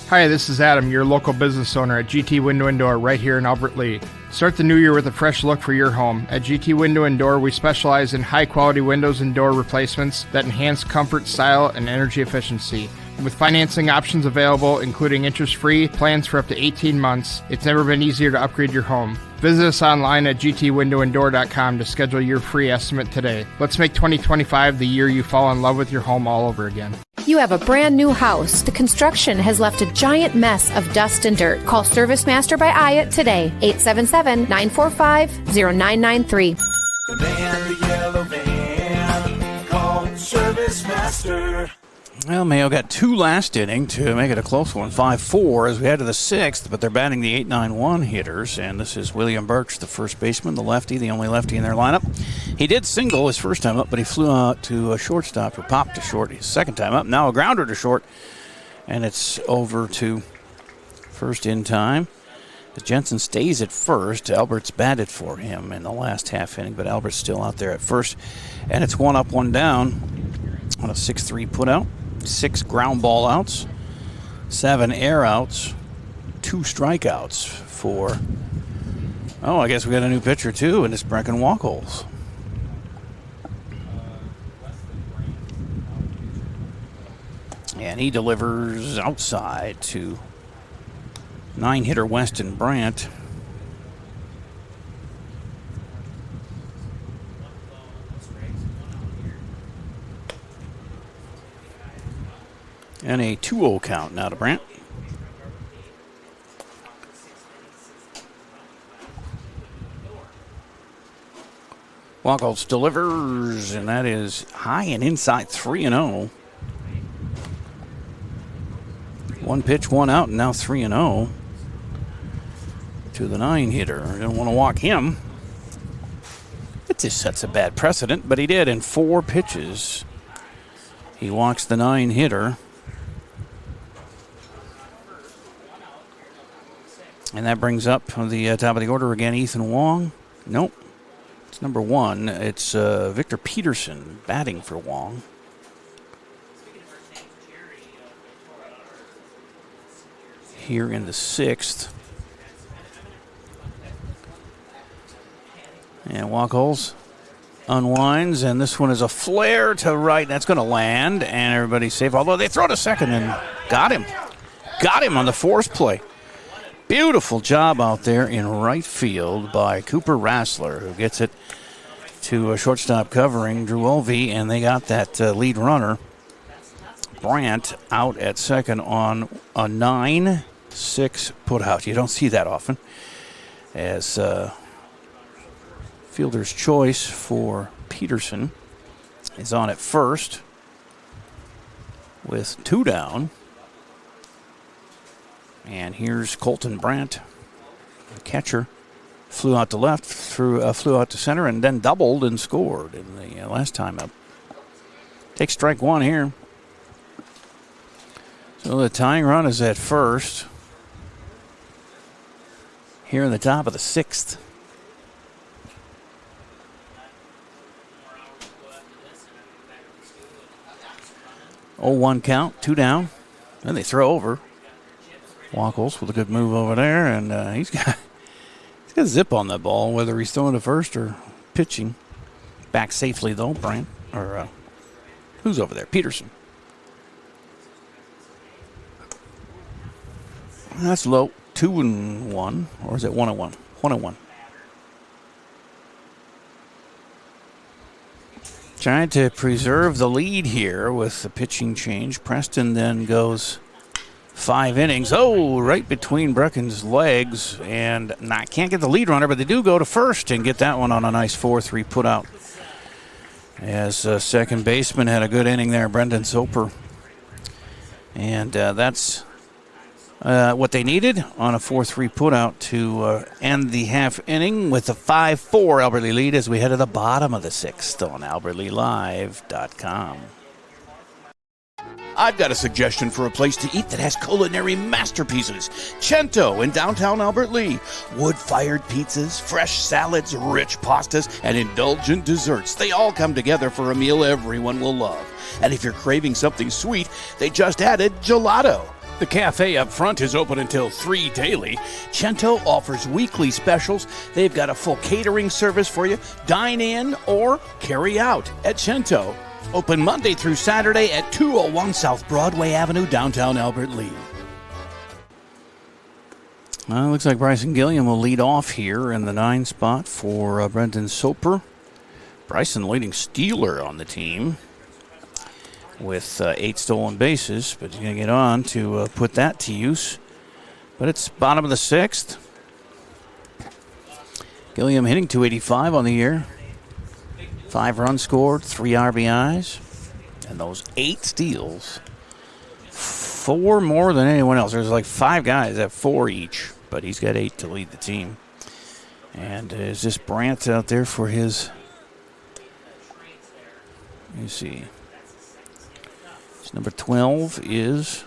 Hi, this is Adam, your local business owner at GT Window and Door right here in Albert Lee. Start the new year with a fresh look for your home. At GT Window and Door, we specialize in high-quality windows and door replacements that enhance comfort, style, and energy efficiency. With financing options available, including interest-free plans for up to 18 months, it's never been easier to upgrade your home. Visit us online at gtwindowanddoor.com to schedule your free estimate today. Let's make 2025 the year you fall in love with your home all over again. You have a brand new house. The construction has left a giant mess of dust and dirt. Call Service Master by Ayat today, 877-945-0993. The man, the yellow van, called Service Master. Well, Mayo got 2 last inning to make it a close one, 5-4 as we head to the 6th, but they're batting the 8-9-1 hitters, and this is William Birch, the first baseman, the lefty, the only lefty in their lineup. He did single his first time up, but he flew out to a shortstop or popped to short his second time up. Now a grounder to short, and it's over to first in time. Jensen stays at first. Albert's batted for him in the last half inning, but Albert's still out there at first, and it's 1 up, 1 down on a 6-3 putout. 6 ground ball outs, 7 air outs, 2 strikeouts for, I guess we got a new pitcher too, and it's Breckin Walkholes. And he delivers outside to 9-hitter Weston Brandt. And a 2-0 count now to Brandt. Walkholz delivers, and that is high and inside, 3-0. 1 pitch, 1 out, and now 3-0 to the 9-hitter. Don't want to walk him. It just sets a bad precedent, but he did in 4 pitches. He walks the 9-hitter. And that brings up the top of the order again, Ethan Wong. Nope. It's number 1. It's Victor Peterson batting for Wong. Here in the 6th. And Walkholes unwinds, and this one is a flare to right. That's going to land, and everybody's safe. Although they throw to second and got him. Got him on the force play. Beautiful job out there in right field by Cooper Rassler, who gets it to a shortstop covering Drew Olvey, and they got that lead runner, Brandt, out at second on a 9-6 putout. You don't see that often, as fielder's choice for Peterson is on at first with 2 down. And here's Colton Brandt, the catcher. Flew out to left, flew out to center, and then doubled and scored in the last time up. Takes strike 1 here. So the tying run is at first. Here in the top of the 6th. 0-1 count, 2 down. Then they throw over. Walkholes with a good move over there, and he's got zip on that ball, whether he's throwing to first or pitching. Back safely though, Brandt, or who's over there? Peterson. That's low. 2-1, or is it 1-1? 1-1. Trying to preserve the lead here with the pitching change. Preston then goes 5 innings. Oh, right between Brecken's legs, and can't get the lead runner, but they do go to first and get that one on a nice 4-3 put out. As second baseman had a good inning there, Brendan Soper. And that's what they needed on a 4-3 put out to end the half inning with a 5-4 Albertley lead as we head to the bottom of the 6th on AlbertlyLive.com. I've got a suggestion for a place to eat that has culinary masterpieces. Cento in downtown Albert Lee. Wood-fired pizzas, fresh salads, rich pastas, and indulgent desserts. They all come together for a meal everyone will love. And if you're craving something sweet, they just added gelato. The cafe up front is open until 3 daily. Cento offers weekly specials. They've got a full catering service for you. Dine in or carry out at Cento. Open Monday through Saturday at 201 South Broadway Avenue, downtown Albert Lee. Well, it looks like Bryson Gilliam will lead off here in the 9 spot for Brendan Soper. Bryson leading stealer on the team with 8 stolen bases, but he's going to get on to put that to use. But it's bottom of the 6th. Gilliam hitting .285 on the year. 5 runs scored, 3 RBIs, and those 8 steals. 4 more than anyone else. There's like 5 guys at 4 each, but he's got 8 to lead the team. And is this Brandt out there for his... Let me see. His number 12 is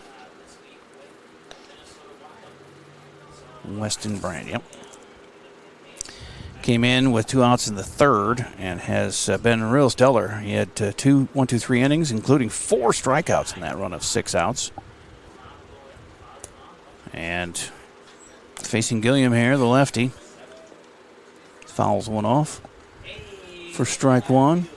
Weston Brandt. Yep. Came in with 2 outs in the 3rd and has been real stellar. He had 3 innings, including 4 strikeouts in that run of 6 outs. And facing Gilliam here, the lefty. Fouls one off for strike 1.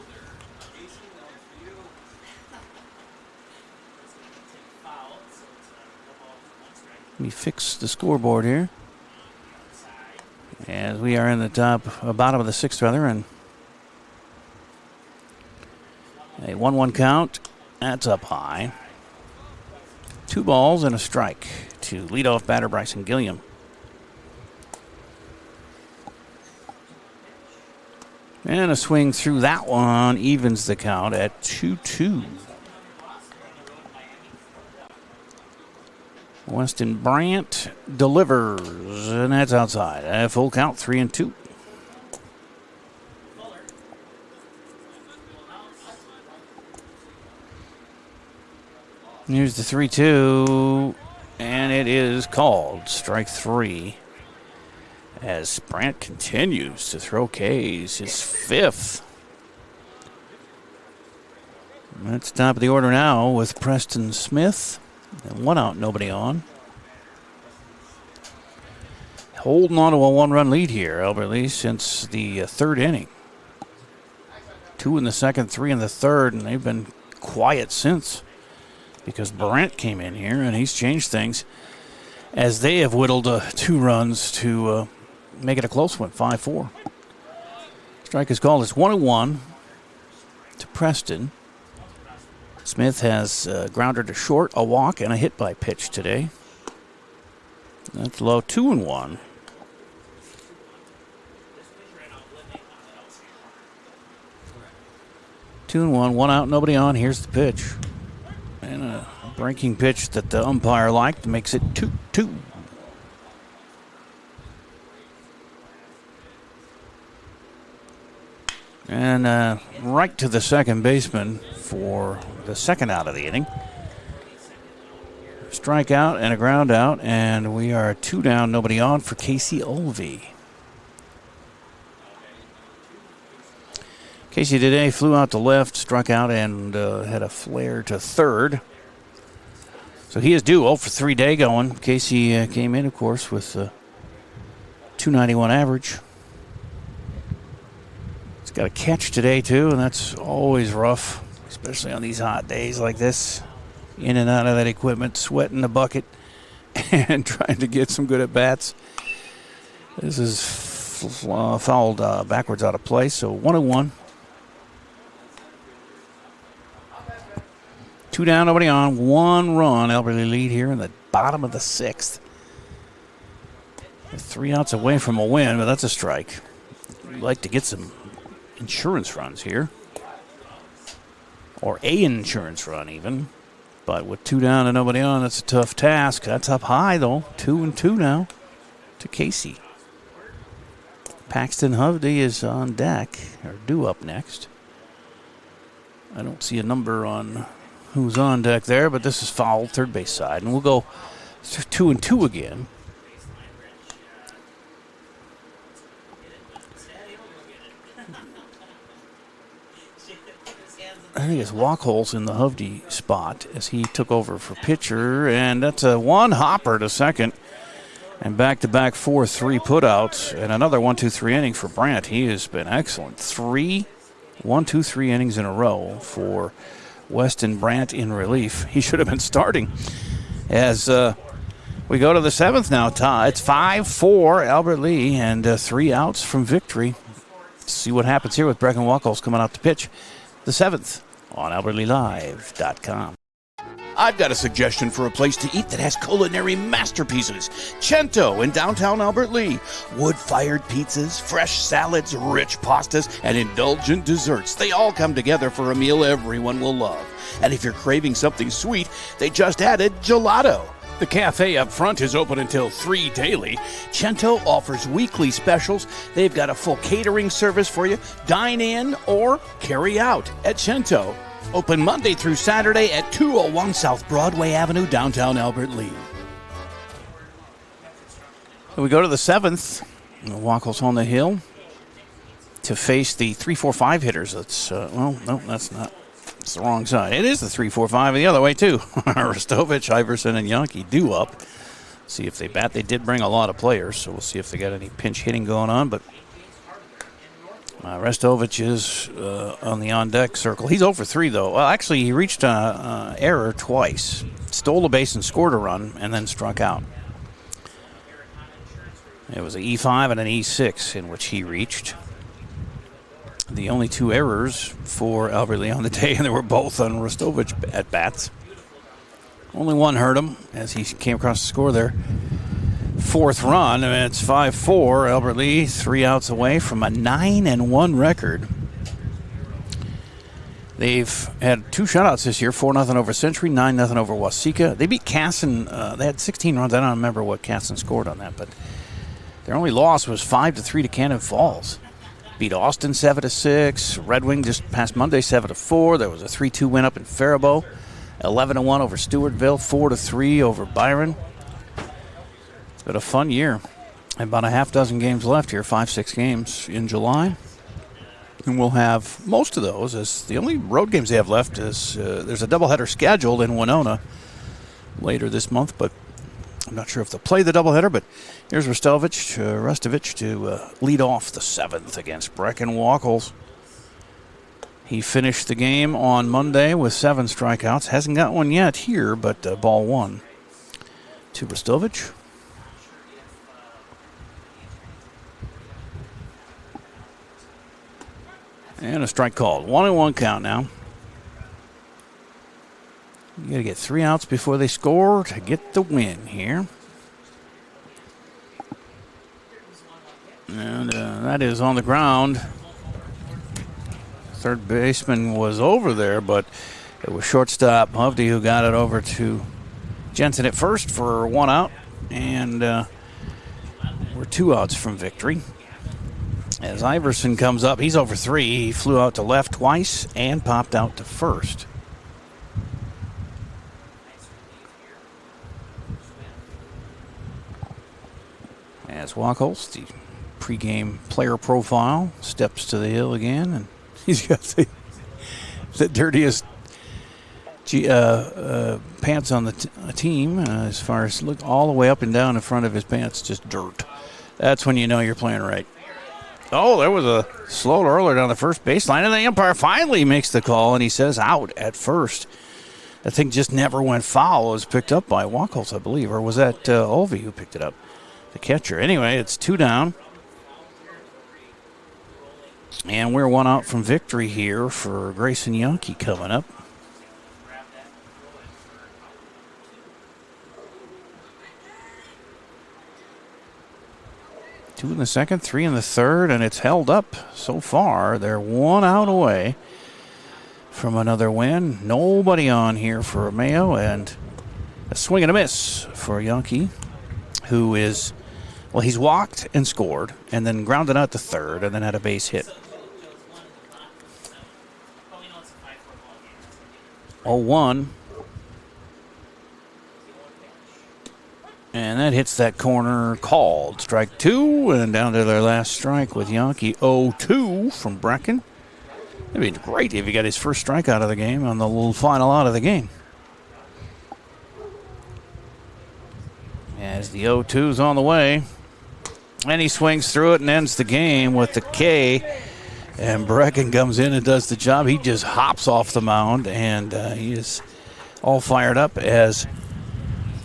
Let me fix the scoreboard here. As we are in the bottom of the 6th, rather, and a 1-1 count. That's up high. 2 balls and a strike to leadoff batter Bryson Gilliam. And a swing through that one evens the count at 2-2. Weston Brandt delivers, and that's outside. A full count, 3-2. Here's the 3-2, and it is called strike 3. As Brandt continues to throw Ks, his 5th. That's top of the order now with Preston Smith. And 1 out, nobody on. Holding on to a 1-run lead here, Albert Lee, since the 3rd inning. 2 in the 2nd, 3 in the 3rd, and they've been quiet since because Brandt came in here and he's changed things as they have whittled 2 runs to make it a close one, 5-4. Strike is called. It's 1-1 to Preston. Smith has grounded to short, a walk, and a hit by pitch today. That's low. 2-1. Two and one out, nobody on. Here's the pitch. And a breaking pitch that the umpire liked makes it 2-2. And right to the second baseman for the 2nd out of the inning. Strikeout and a ground out, and we are 2 down, nobody on for Casey Olvey. Casey today flew out to left, struck out, and had a flare to 3rd. So he is due 0 for 3 day going. Casey came in, of course, with a .291 average. He's got a catch today, too, and that's always rough, especially on these hot days like this. In and out of that equipment, sweating the bucket. and trying to get some good at-bats. This is fouled backwards out of play, so 1-1. 2 down, nobody on. 1 run. Albertley lead here in the bottom of the 6th. 3 outs away from a win, but that's a strike. We'd like to get some insurance runs here. Or a insurance run, even. But with 2 down and nobody on, that's a tough task. That's up high, though. 2-2 now to Casey. Paxton Hovde is on deck, or due up next. I don't see a number on who's on deck there, but this is foul, third base side. And we'll go 2-2 again. I think it's Walkholes in the Hovde spot as he took over for pitcher, and that's a 1 hopper to second. And back-to-back 4-3 putouts, and another 1-2-3 inning for Brandt. He has been excellent. 3 1-2-3 innings in a row for Weston Brandt in relief. He should have been starting. As we go to the 7th now, it's 5-4 Albert Lee, and 3 outs from victory. See what happens here with Brecken Walkholes coming out to pitch. The 7th on AlbertleeLive.com. I've got a suggestion for a place to eat that has culinary masterpieces. Cento in downtown Albert Lee. Wood-fired pizzas, fresh salads, rich pastas, and indulgent desserts. They all come together for a meal everyone will love. And if you're craving something sweet, they just added gelato. The cafe up front is open until 3 daily. Cento offers weekly specials. They've got a full catering service for you. Dine in or carry out at Cento. Open Monday through Saturday at 201 South Broadway Avenue, downtown Albert Lee. So we go to the 7th. Walkholes on the hill to face the 3-4-5 hitters. That's, no, that's not. It's the wrong side. It is the 3-4-5 the other way, too. Aristovich, Iverson, and Yankee due up. See if they bat. They did bring a lot of players, so we'll see if they got any pinch hitting going on. But Aristovich is on the on-deck circle. He's 0-for-3, though. Well, actually, he reached error twice. Stole a base and scored a run, and then struck out. It was an E5 and an E6 in which he reached. The only 2 errors for Albert Lee on the day, and they were both on Aristovich at bats. Only one hurt him as he came across the score there. 4th run, and it's 5-4. Albert Lee 3 outs away from a 9-1 record. They've had 2 shutouts this year, 4-0 over Century, 9-0 over Waseca. They beat Casson. They had 16 runs. I don't remember what Casson scored on that, but their only loss was 5-3 to Cannon Falls. Beat Austin 7-6. Red Wing just past Monday 7-4. There was a 3-2 win up in Faribault. 11-1 over Stewartville. 4-3 over Byron. It's been a fun year. About a half dozen games left here. 5-6 games in July. And we'll have most of those. As the only road games they have left is there's a doubleheader scheduled in Winona later this month, but I'm not sure if they'll play the doubleheader, but here's Rustovich to lead off the 7th against Brecken Walkholes. He finished the game on Monday with 7 strikeouts. Hasn't got one yet here, but ball 1 to Rustovich. And a strike called. 1-1 count now. You got to get 3 outs before they score to get the win here. And that is on the ground. Third baseman was over there, but it was shortstop Hovde who got it over to Jensen at first for 1 out. And we're 2 outs from victory. As Iverson comes up, he's over 3. He flew out to left twice and popped out to first. As Walkholes, the pregame player profile, steps to the hill again, and he's got the dirtiest pants on the team as far as look all the way up and down in front of his pants, just dirt. That's when you know you're playing right. Oh, there was a slow earlier down the first baseline, and the umpire finally makes the call, and he says out at first. That thing just never went foul. It was picked up by Wachholz, I believe. Or was that Olvey who picked it up? The catcher. Anyway, it's 2 down. And we're 1 out from victory here for Grayson Yonke coming up. Two in the second, 3 in the third, and it's held up so far. They're 1 out away from another win. Nobody on here for Mayo, and a swing and a miss for Yonke, who is, well, he's walked and scored, and then grounded out to third, and then had a base hit. 0-1. And that hits that corner, called. Strike 2, and down to their last strike with Yonke. 0-2 from Brecken. It'd be great if he got his first strikeout of the game on the little final out of the game. As the 0-2's on the way. And he swings through it and ends the game with the K. And Brecken comes in and does the job. He just hops off the mound, and he is all fired up as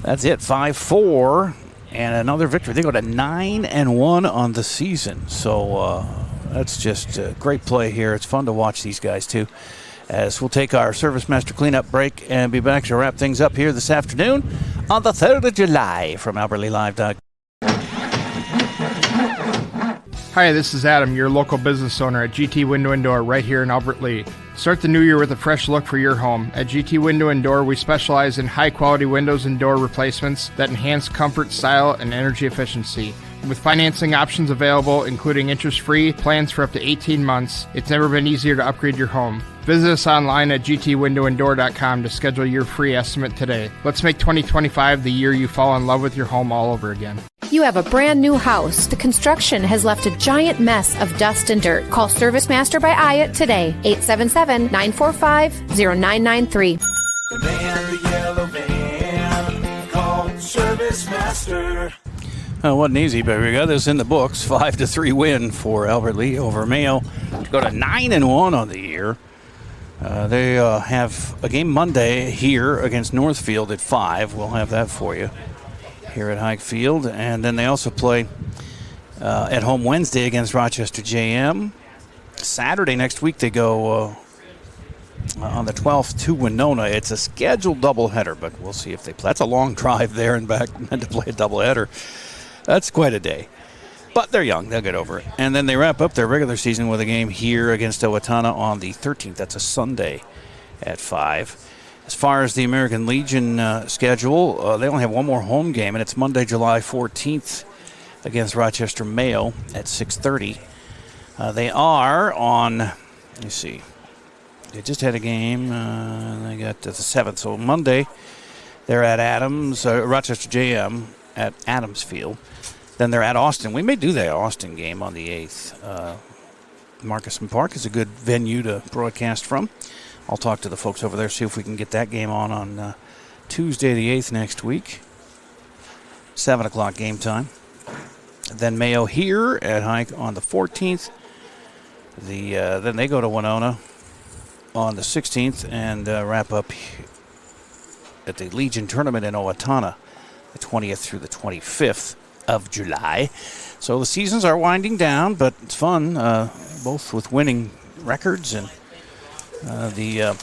that's it, 5-4, and another victory. They go to 9-1 on the season. So that's just a great play here. It's fun to watch these guys, too. As we'll take our Service Master cleanup break and be back to wrap things up here this afternoon on the 3rd of July from AlbertLeeLive.com. Hi, this is Adam, your local business owner at GT Window and Door right here in Albert Lea. Start the new year with a fresh look for your home. At GT Window and Door, we specialize in high-quality windows and door replacements that enhance comfort, style, and energy efficiency. With financing options available, including interest-free plans for up to 18 months, it's never been easier to upgrade your home. Visit us online at gtwindowanddoor.com to schedule your free estimate today. Let's make 2025 the year you fall in love with your home all over again. You have a brand new house. The construction has left a giant mess of dust and dirt. Call Service Master by Ayat today. 877-945-0993. The man, the yellow van, called Service Master. It wasn't easy, but we got this in the books. 5-3 win for Albert Lea over Mayo to go to 9-1 on the year. They have a game Monday here against Northfield at 5. We'll have that for you here at Hike Field. And then they also play at home Wednesday against Rochester JM. Saturday next week they go on the 12th to Winona. It's a scheduled doubleheader, but we'll see if they play. That's a long drive there and back to play a doubleheader. That's quite a day. But they're young. They'll get over it. And then they wrap up their regular season with a game here against Owatonna on the 13th. That's a Sunday at 5. As far as the American Legion schedule, they only have one more home game, and it's Monday, July 14th against Rochester Mayo at 6:30. They are on, let me see, they just had a game. They got the 7th. So Monday, they're at Rochester JM at Adams Field. Then they're at Austin. We may do the Austin game on the 8th. Marcusson Park is a good venue to broadcast from. I'll talk to the folks over there, see if we can get that game on Tuesday the 8th next week. 7 o'clock game time. Then Mayo here at Hike on the 14th. Then they go to Winona on the 16th and wrap up at the Legion Tournament in Owatonna, the 20th through the 25th of July. So the seasons are winding down, but it's fun, both with winning records and the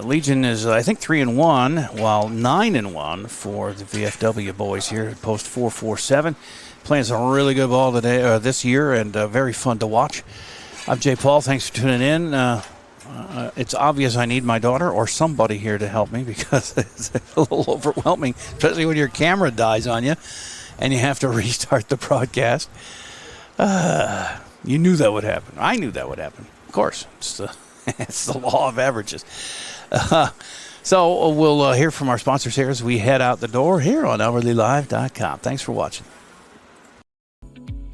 Legion is, I think, 3-1, while 9-1 for the VFW boys here at Post 447. Playing some really good ball today, this year, and very fun to watch. I'm Jay Paul. Thanks for tuning in. It's obvious I need my daughter or somebody here to help me because it's a little overwhelming, especially when your camera dies on you and you have to restart the broadcast. You knew that would happen. I knew that would happen. Of course, it's the law of averages. So we'll hear from our sponsors here as we head out the door here on AlbertLeeLive.com. Thanks for watching.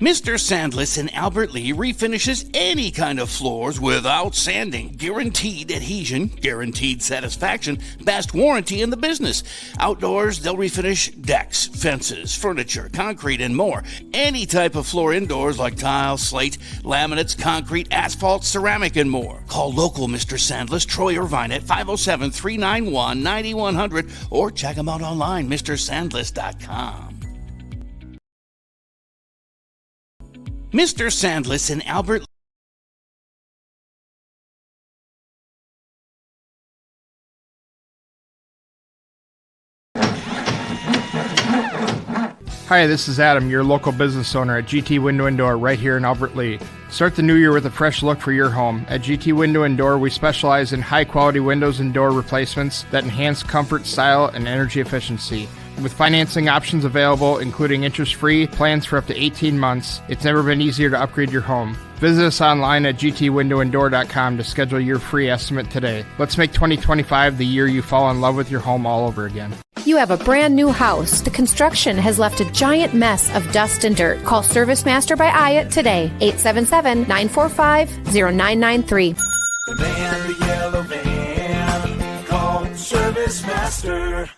Mr. Sandless in Albert Lea refinishes any kind of floors without sanding. Guaranteed adhesion, guaranteed satisfaction, best warranty in the business. Outdoors, they'll refinish decks, fences, furniture, concrete, and more. Any type of floor indoors like tile, slate, laminates, concrete, asphalt, ceramic, and more. Call local Mr. Sandless, Troy Irvine at 507-391-9100 or check him out online, MrSandless.com. Mr. Sandless in Albert. Hi, this is Adam, your local business owner at GT Window and Door right here in Albert Lea. Start the new year with a fresh look for your home. At GT Window and Door, we specialize in high-quality windows and door replacements that enhance comfort, style, and energy efficiency. With financing options available, including interest-free plans for up to 18 months, it's never been easier to upgrade your home. Visit us online at gtwindowanddoor.com to schedule your free estimate today. Let's make 2025 the year you fall in love with your home all over again. You have a brand new house. The construction has left a giant mess of dust and dirt. Call Service Master by Ayat today. 877-945-0993. The man, the yellow van, call Service Master.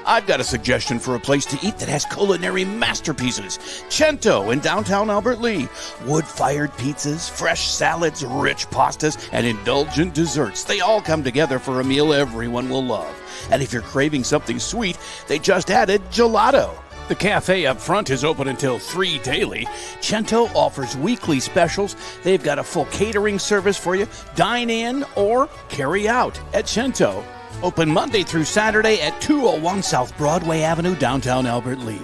I've got a suggestion for a place to eat that has culinary masterpieces. Cento in downtown Albert Lea. Wood-fired pizzas, fresh salads, rich pastas, and indulgent desserts. They all come together for a meal everyone will love. And if you're craving something sweet, they just added gelato. The cafe up front is open until 3 daily. Cento offers weekly specials. They've got a full catering service for you. Dine in or carry out at Cento. Open Monday through Saturday at 201 South Broadway Avenue, downtown Albert Lea.